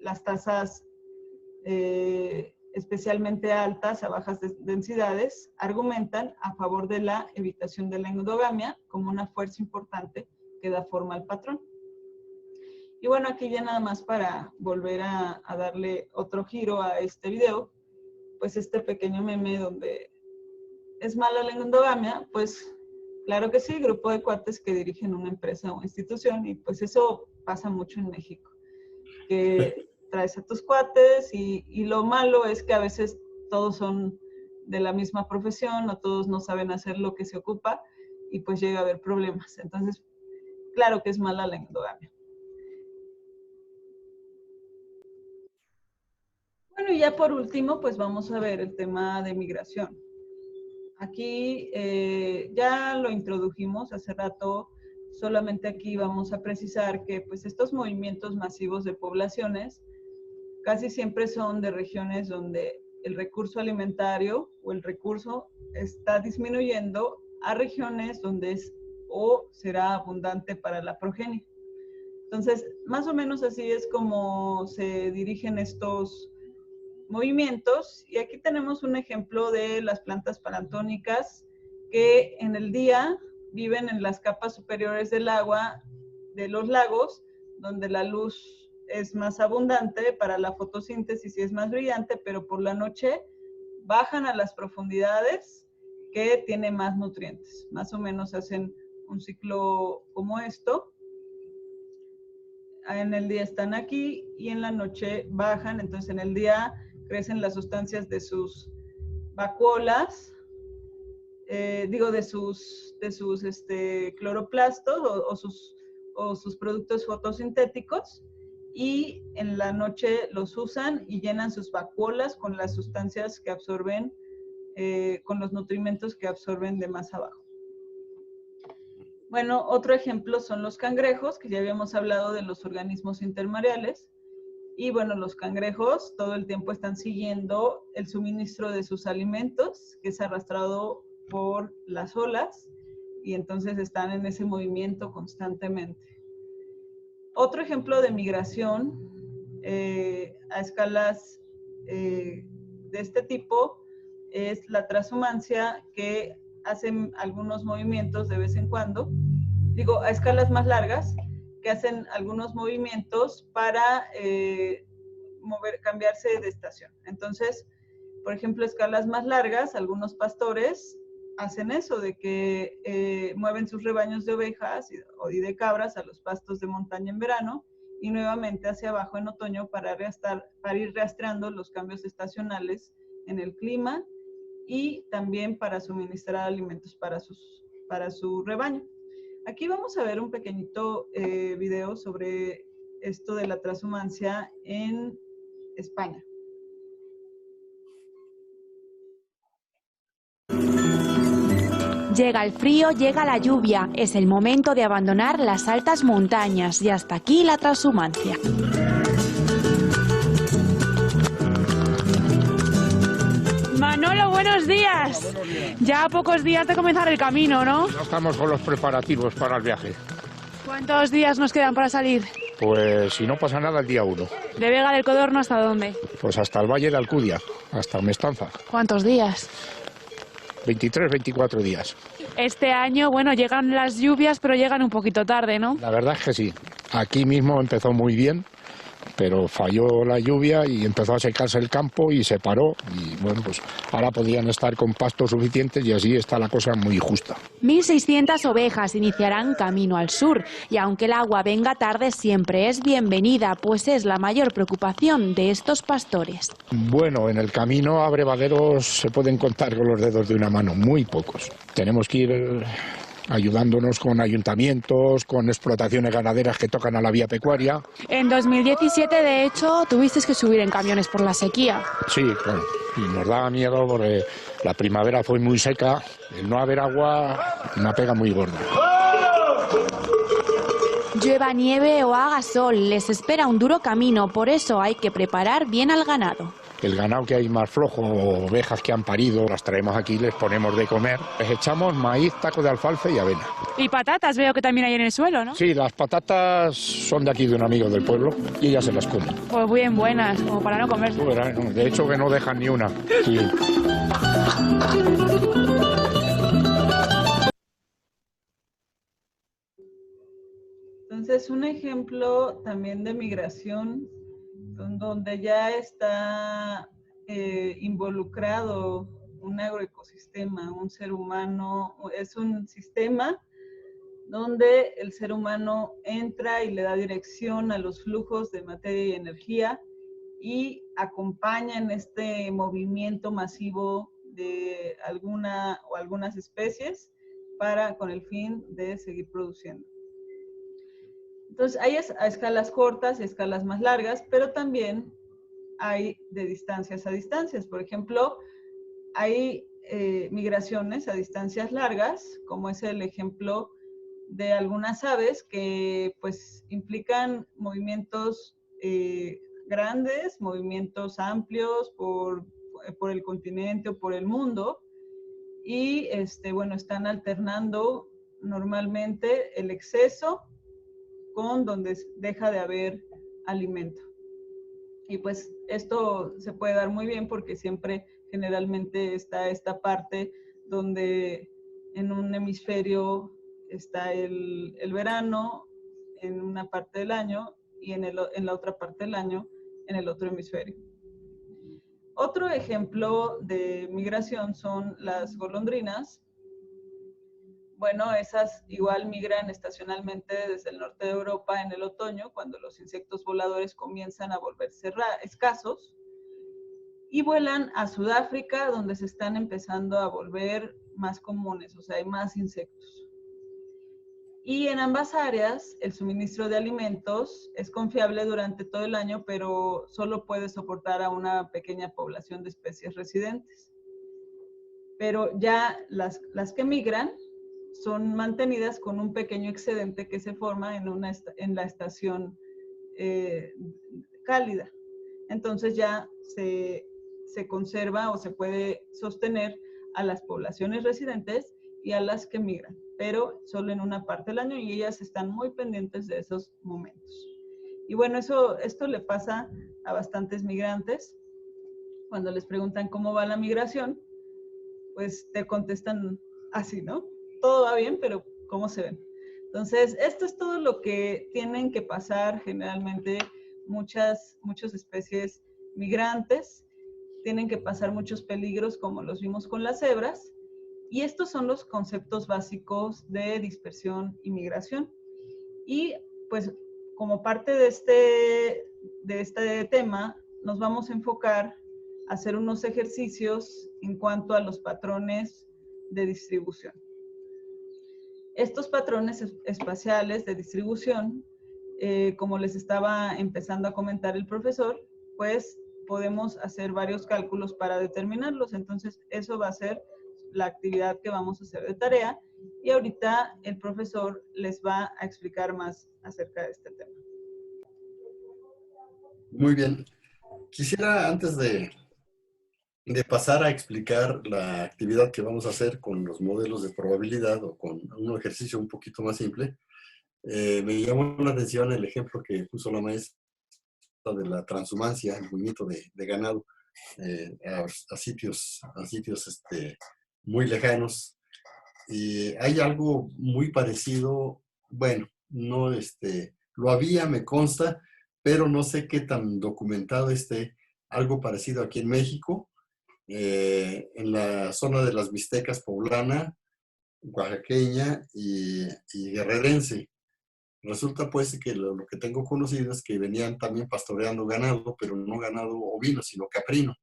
Las tasas especialmente altas a bajas densidades argumentan a favor de la evitación de la endogamia como una fuerza importante que da forma al patrón. Y bueno, aquí ya nada más para volver a darle otro giro a este video, pues este pequeño meme donde es mala la endogamia, pues claro que sí, grupo de cuates que dirigen una empresa o institución, y pues eso pasa mucho en México, que traes a tus cuates y lo malo es que a veces todos son de la misma profesión o todos no saben hacer lo que se ocupa y pues llega a haber problemas. Entonces, claro que es mala la endogamia. Bueno, y ya por último, pues vamos a ver el tema de migración. Aquí ya lo introdujimos hace rato, solamente aquí vamos a precisar que pues estos movimientos masivos de poblaciones casi siempre son de regiones donde el recurso alimentario o el recurso está disminuyendo a regiones donde es o será abundante para la progenie. Entonces, más o menos así es como se dirigen estos movimientos. Y aquí tenemos un ejemplo de las plantas planctónicas que en el día viven en las capas superiores del agua de los lagos, donde la luz es más abundante para la fotosíntesis y es más brillante, pero por la noche bajan a las profundidades que tienen más nutrientes. Más o menos hacen un ciclo como esto. En el día están aquí y en la noche bajan. Entonces en el día crecen las sustancias de sus vacuolas, de sus cloroplastos o sus productos fotosintéticos, y en la noche los usan y llenan sus vacuolas con las sustancias que absorben, con los nutrimentos que absorben de más abajo. Bueno, otro ejemplo son los cangrejos, que ya habíamos hablado de los organismos intermareales. Y bueno, los cangrejos todo el tiempo están siguiendo el suministro de sus alimentos, que es arrastrado por las olas, y entonces están en ese movimiento constantemente. Otro ejemplo de migración a escalas de este tipo es la transhumancia, que hacen algunos movimientos de vez en cuando, a escalas más largas, que hacen algunos movimientos para cambiarse de estación. Entonces, por ejemplo, escalas más largas, algunos pastores hacen eso, de que mueven sus rebaños de ovejas y de cabras a los pastos de montaña en verano, y nuevamente hacia abajo en otoño para ir rastreando los cambios estacionales en el clima y también para suministrar alimentos para su rebaño. Aquí vamos a ver un pequeñito video sobre esto de la transhumancia en España. Llega el frío, llega la lluvia, es el momento de abandonar las altas montañas y hasta aquí la transhumancia. Manolo, buenos días. Ya a pocos días de comenzar el camino, ¿no? Ya estamos con los preparativos para el viaje. ¿Cuántos días nos quedan para salir? Pues si no pasa nada, el día 1. ¿De Vega del Codorno hasta dónde? Pues hasta el Valle de Alcudia, hasta Mestanza. ¿Cuántos días? 23, 24 días. Este año, bueno, llegan las lluvias, pero llegan un poquito tarde, ¿no? La verdad es que sí. Aquí mismo empezó muy bien, pero falló la lluvia y empezó a secarse el campo y se paró. Y bueno, pues ahora podían estar con pastos suficientes y así está la cosa muy justa. 1.600 ovejas iniciarán camino al sur y aunque el agua venga tarde siempre es bienvenida, pues es la mayor preocupación de estos pastores. Bueno, en el camino a abrevaderos se pueden contar con los dedos de una mano, muy pocos. Tenemos que ir ayudándonos con ayuntamientos, con explotaciones ganaderas que tocan a la vía pecuaria. En 2017, de hecho, tuvisteis que subir en camiones por la sequía. Sí, claro, y nos daba miedo porque la primavera fue muy seca, el no haber agua, una pega muy gorda. Llueva, nieve o haga sol, les espera un duro camino, por eso hay que preparar bien al ganado. El ganado que hay más flojo, ovejas que han parido, las traemos aquí, les ponemos de comer. Les echamos maíz, taco de alfalfa y avena. Y patatas veo que también hay en el suelo, ¿no? Sí, las patatas son de aquí, de un amigo del pueblo, y ellas se las comen. Pues bien buenas, como para no comerse. Tú verás, no, de hecho que no dejan ni una. Sí. Entonces, un ejemplo también de migración, donde ya está involucrado un agroecosistema, un ser humano, es un sistema donde el ser humano entra y le da dirección a los flujos de materia y energía y acompaña en este movimiento masivo de algunas especies con el fin de seguir produciendo. Entonces, hay a escalas cortas y escalas más largas, pero también hay de distancias a distancias. Por ejemplo, hay migraciones a distancias largas, como es el ejemplo de algunas aves que pues implican movimientos grandes, movimientos amplios por el continente o por el mundo, y bueno, están alternando normalmente el exceso con donde deja de haber alimento. Y pues esto se puede dar muy bien porque siempre generalmente está esta parte donde en un hemisferio está el verano en una parte del año y en la otra parte del año en el otro hemisferio. Otro ejemplo de migración son las golondrinas. Bueno, esas igual migran estacionalmente desde el norte de Europa en el otoño, cuando los insectos voladores comienzan a volverse escasos, y vuelan a Sudáfrica, donde se están empezando a volver más comunes, o sea, hay más insectos. Y en ambas áreas, el suministro de alimentos es confiable durante todo el año, pero solo puede soportar a una pequeña población de especies residentes. Pero ya las que migran son mantenidas con un pequeño excedente que se forma en la estación cálida. Entonces ya se conserva o se puede sostener a las poblaciones residentes y a las que migran, pero solo en una parte del año, y ellas están muy pendientes de esos momentos. Y bueno, esto le pasa a bastantes migrantes. Cuando les preguntan cómo va la migración, pues te contestan así, ¿no? Todo va bien, pero ¿cómo se ven? Entonces, esto es todo lo que tienen que pasar generalmente muchas especies migrantes. Tienen que pasar muchos peligros, como los vimos con las cebras. Y estos son los conceptos básicos de dispersión y migración. Y pues como parte de este tema, nos vamos a enfocar a hacer unos ejercicios en cuanto a los patrones de distribución. Estos patrones espaciales de distribución, como les estaba empezando a comentar el profesor, pues podemos hacer varios cálculos para determinarlos. Entonces, eso va a ser la actividad que vamos a hacer de tarea. Y ahorita el profesor les va a explicar más acerca de este tema. Muy bien. Quisiera, antes de pasar a explicar la actividad que vamos a hacer con los modelos de probabilidad o con un ejercicio un poquito más simple, me llamó la atención el ejemplo que puso la maestra de la transhumancia, el movimiento de ganado a sitios muy lejanos. Y hay algo muy parecido, bueno, no lo había, me consta, pero no sé qué tan documentado esté, algo parecido aquí en México, en la zona de las Mixtecas poblana, oaxaqueña y guerrerense. Resulta pues que lo que tengo conocido es que venían también pastoreando ganado, pero no ganado ovino, sino caprino,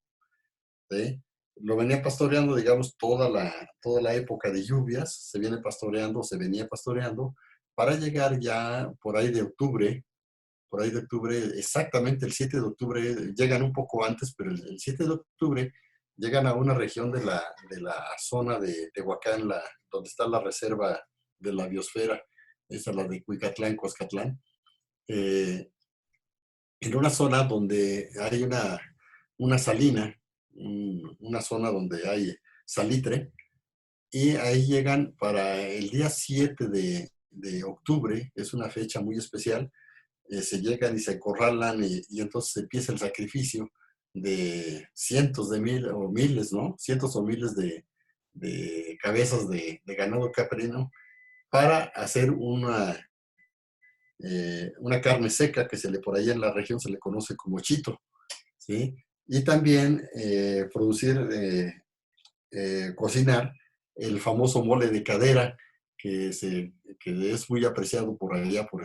¿sí? Lo venía pastoreando, digamos, toda la época de lluvias, se venía pastoreando, para llegar ya por ahí de octubre, exactamente el 7 de octubre, llegan un poco antes, pero el 7 de octubre llegan a una región de la zona de Tehuacán, donde está la reserva de la biosfera, esa es la de Cuicatlán, Coscatlán, en una zona donde hay una salina, una zona donde hay salitre, y ahí llegan para el día 7 de octubre, es una fecha muy especial, se llegan y se acorralan y entonces empieza el sacrificio de cientos de miles o miles, ¿no? Cientos o miles de cabezas de ganado caprino para hacer una carne seca que por ahí en la región se le conoce como chito, ¿sí? Y también cocinar el famoso mole de cadera, que es muy apreciado por allá, por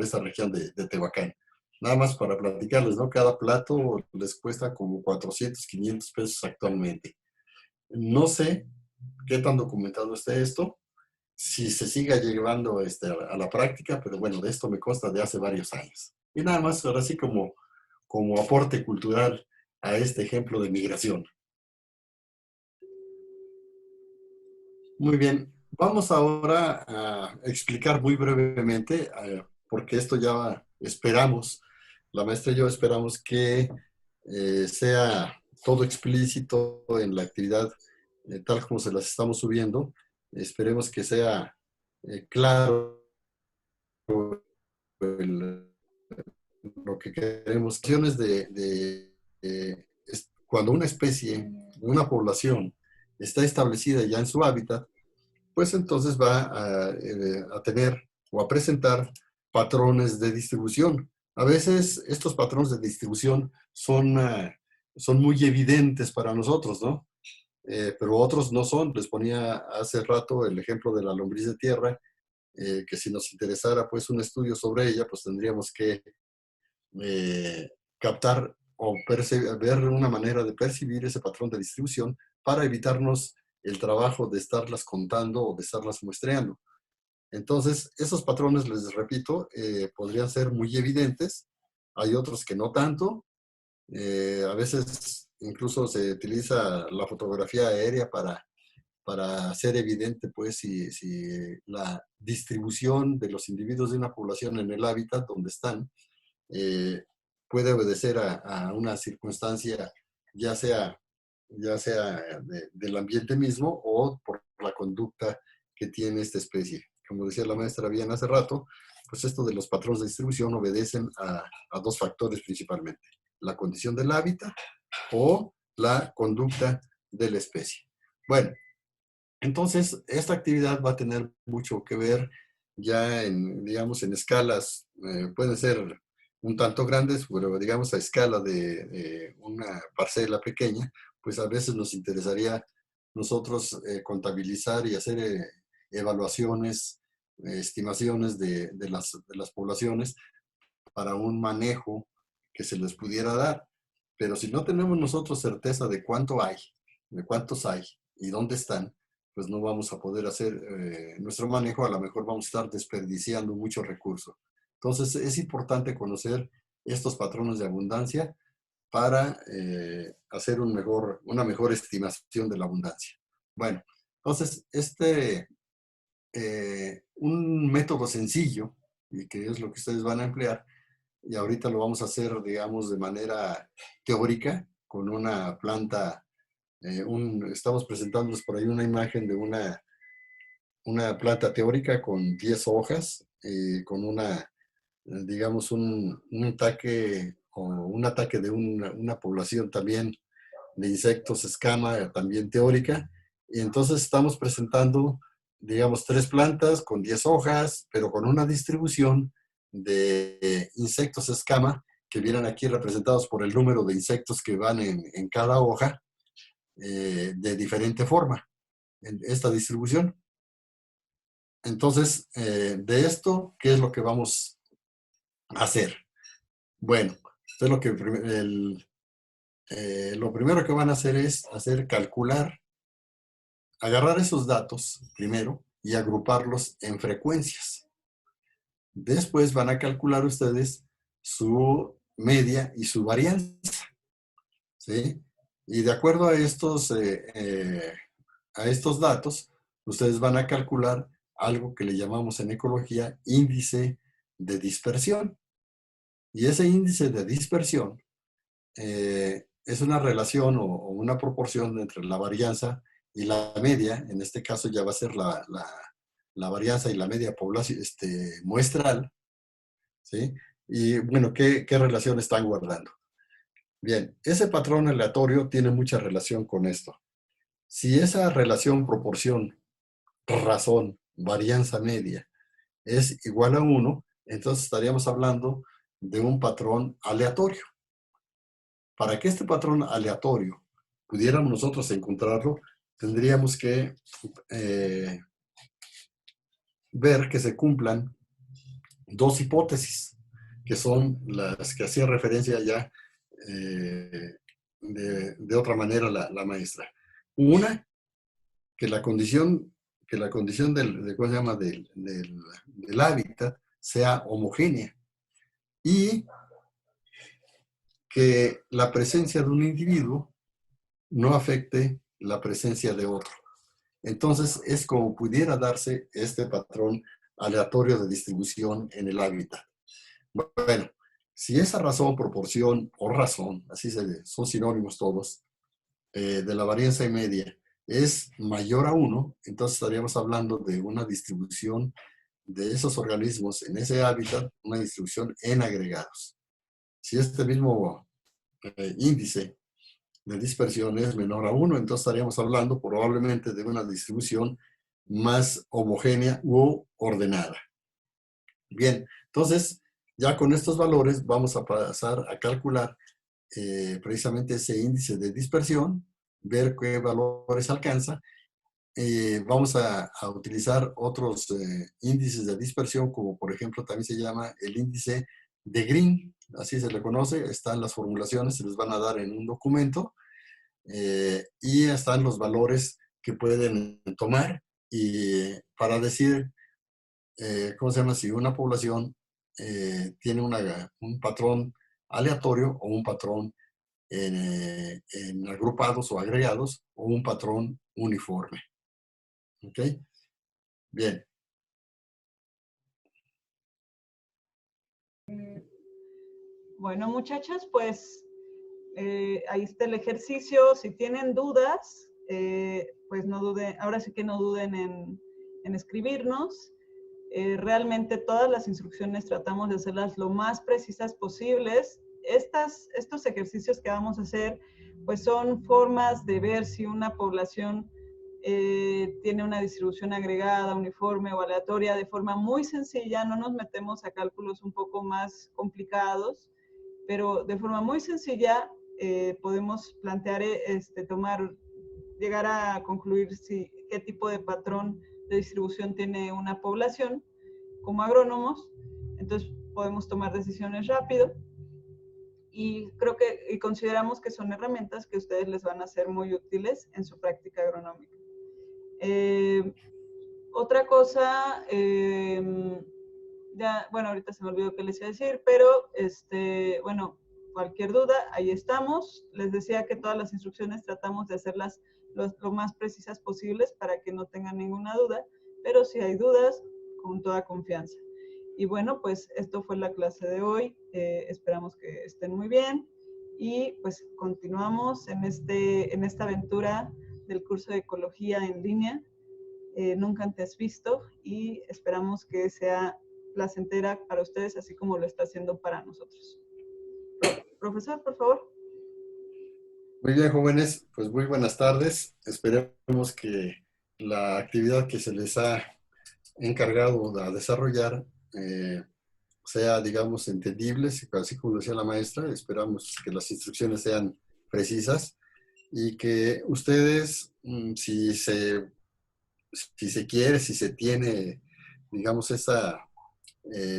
esta región de Tehuacán. Nada más para platicarles, ¿no? Cada plato les cuesta como 400, 500 pesos actualmente. No sé qué tan documentado esté esto, si se siga llevando a la práctica, pero bueno, de esto me consta de hace varios años. Y nada más, ahora sí como aporte cultural a este ejemplo de migración. Muy bien, vamos ahora a explicar muy brevemente, porque esto ya esperamos, la maestra y yo esperamos que sea todo explícito en la actividad, tal como se las estamos subiendo. Esperemos que sea claro lo que queremos. Cuando una especie, una población, está establecida ya en su hábitat, pues entonces va a tener o a presentar patrones de distribución. A veces estos patrones de distribución son muy evidentes para nosotros, ¿no? Pero otros no son. Les ponía hace rato el ejemplo de la lombriz de tierra, que si nos interesara pues un estudio sobre ella, pues tendríamos que captar o ver una manera de percibir ese patrón de distribución para evitarnos el trabajo de estarlas contando o de estarlas muestreando. Entonces, esos patrones, les repito, podrían ser muy evidentes. Hay otros que no tanto. A veces incluso se utiliza la fotografía aérea para hacer evidente pues si la distribución de los individuos de una población en el hábitat donde están puede obedecer a una circunstancia, ya sea del ambiente mismo o por la conducta que tiene esta especie. Como decía la maestra bien hace rato, pues esto de los patrones de distribución obedecen a dos factores principalmente: la condición del hábitat o la conducta de la especie. Bueno, entonces esta actividad va a tener mucho que ver ya digamos, en escalas, pueden ser un tanto grandes, pero digamos a escala de una parcela pequeña, pues a veces nos interesaría nosotros contabilizar y hacer evaluaciones estimaciones de las poblaciones para un manejo que se les pudiera dar. Pero si no tenemos nosotros certeza de cuánto hay, de cuántos hay y dónde están, pues no vamos a poder hacer nuestro manejo. A lo mejor vamos a estar desperdiciando muchos recursos. Entonces es importante conocer estos patrones de abundancia para hacer una mejor estimación de la abundancia. Bueno, entonces un método sencillo, y que es lo que ustedes van a emplear, y ahorita lo vamos a hacer, digamos, de manera teórica, con una planta, estamos presentándoles por ahí una imagen de una planta teórica con 10 hojas, con digamos, un ataque o un ataque de una población también de insectos escama, también teórica. Y entonces estamos presentando, digamos, 3 plantas con 10 hojas, pero con una distribución de insectos escama que vienen aquí representados por el número de insectos que van en cada hoja, de diferente forma, en esta distribución. Entonces, de esto, ¿qué es lo que vamos a hacer? Bueno, entonces lo primero que van a hacer es agarrar esos datos primero y agruparlos en frecuencias. Después van a calcular ustedes su media y su varianza, ¿sí? Y de acuerdo a estos datos, ustedes van a calcular algo que le llamamos en ecología índice de dispersión. Y ese índice de dispersión es una relación o una proporción entre la varianza y la media. En este caso ya va a ser la varianza y la media muestral, ¿sí? Y bueno, ¿qué relación están guardando? Bien, ese patrón aleatorio tiene mucha relación con esto. Si esa relación, proporción, razón, varianza media es igual a 1, entonces estaríamos hablando de un patrón aleatorio. Para que este patrón aleatorio pudiéramos nosotros encontrarlo, tendríamos que ver que se cumplan 2 hipótesis, que son las que hacía referencia ya de otra manera la maestra. Una, que la condición del hábitat sea homogénea y que la presencia de un individuo no afecte la presencia de otro. Entonces, es como pudiera darse este patrón aleatorio de distribución en el hábitat. Bueno, si esa razón, proporción o razón, son sinónimos todos, de la varianza media es mayor a 1, entonces estaríamos hablando de una distribución de esos organismos en ese hábitat, una distribución en agregados. Si este mismo índice de dispersión es menor a 1, entonces estaríamos hablando probablemente de una distribución más homogénea u ordenada. Bien, entonces ya con estos valores vamos a pasar a calcular precisamente ese índice de dispersión, ver qué valores alcanza. Vamos a utilizar otros índices de dispersión, como por ejemplo también se llama el índice de Green, así se le conoce. Están las formulaciones, se les van a dar en un documento, y están los valores que pueden tomar y para decir, ¿cómo se llama? Si una población tiene un patrón aleatorio o un patrón en agrupados o agregados o un patrón uniforme. ¿Ok? Bien. Bueno, muchachas, pues ahí está el ejercicio. Si tienen dudas, pues no duden, ahora sí que no duden en escribirnos. Realmente todas las instrucciones tratamos de hacerlas lo más precisas posibles. Estos ejercicios que vamos a hacer, pues son formas de ver si una población tiene una distribución agregada, uniforme o aleatoria de forma muy sencilla. No nos metemos a cálculos un poco más complicados, pero de forma muy sencilla podemos plantear, llegar a concluir qué tipo de patrón de distribución tiene una población. como agrónomos, entonces podemos tomar decisiones rápido y creo que y consideramos que son herramientas que a ustedes les van a ser muy útiles en su práctica agronómica. Otra cosa, ya, bueno, ahorita se me olvidó qué les iba a decir, pero bueno, cualquier duda, ahí estamos. Les decía que todas las instrucciones tratamos de hacerlas lo más precisas posibles para que no tengan ninguna duda, pero si hay dudas, con toda confianza. Y bueno, pues esto fue la clase de hoy. Esperamos que estén muy bien y pues continuamos en esta aventura del curso de Ecología en línea, nunca antes visto, y esperamos que sea placentera para ustedes, así como lo está haciendo para nosotros. Profesor, por favor. Muy bien, jóvenes, pues muy buenas tardes. Esperemos que la actividad que se les ha encargado de desarrollar sea, digamos, entendible, así como decía la maestra. Esperamos que las instrucciones sean precisas y que ustedes, si se quiere, si se tiene, digamos, esa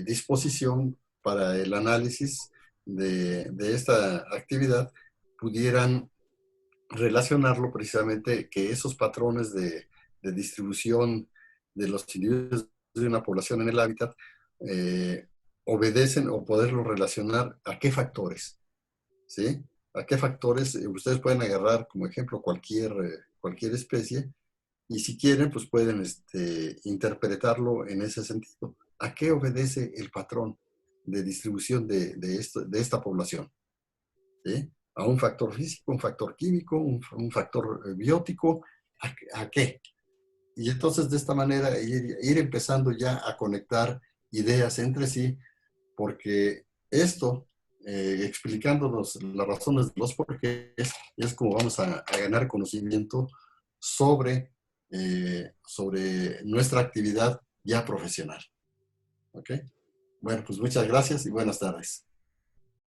disposición para el análisis de esta actividad, pudieran relacionarlo precisamente, que esos patrones de distribución de los individuos de una población en el hábitat obedecen, o poderlo relacionar a qué factores, ¿sí? A qué factores ustedes pueden agarrar como ejemplo cualquier especie, y si quieren, pues pueden interpretarlo en ese sentido. ¿A qué obedece el patrón de distribución de esta población? ¿Sí? ¿A un factor físico, un factor químico, un factor biótico? ¿A qué? Y entonces de esta manera ir empezando ya a conectar ideas entre sí, porque esto, explicándonos las razones de los porqués, es como vamos a ganar conocimiento sobre nuestra actividad ya profesional. ¿Ok? Bueno, pues muchas gracias y buenas tardes.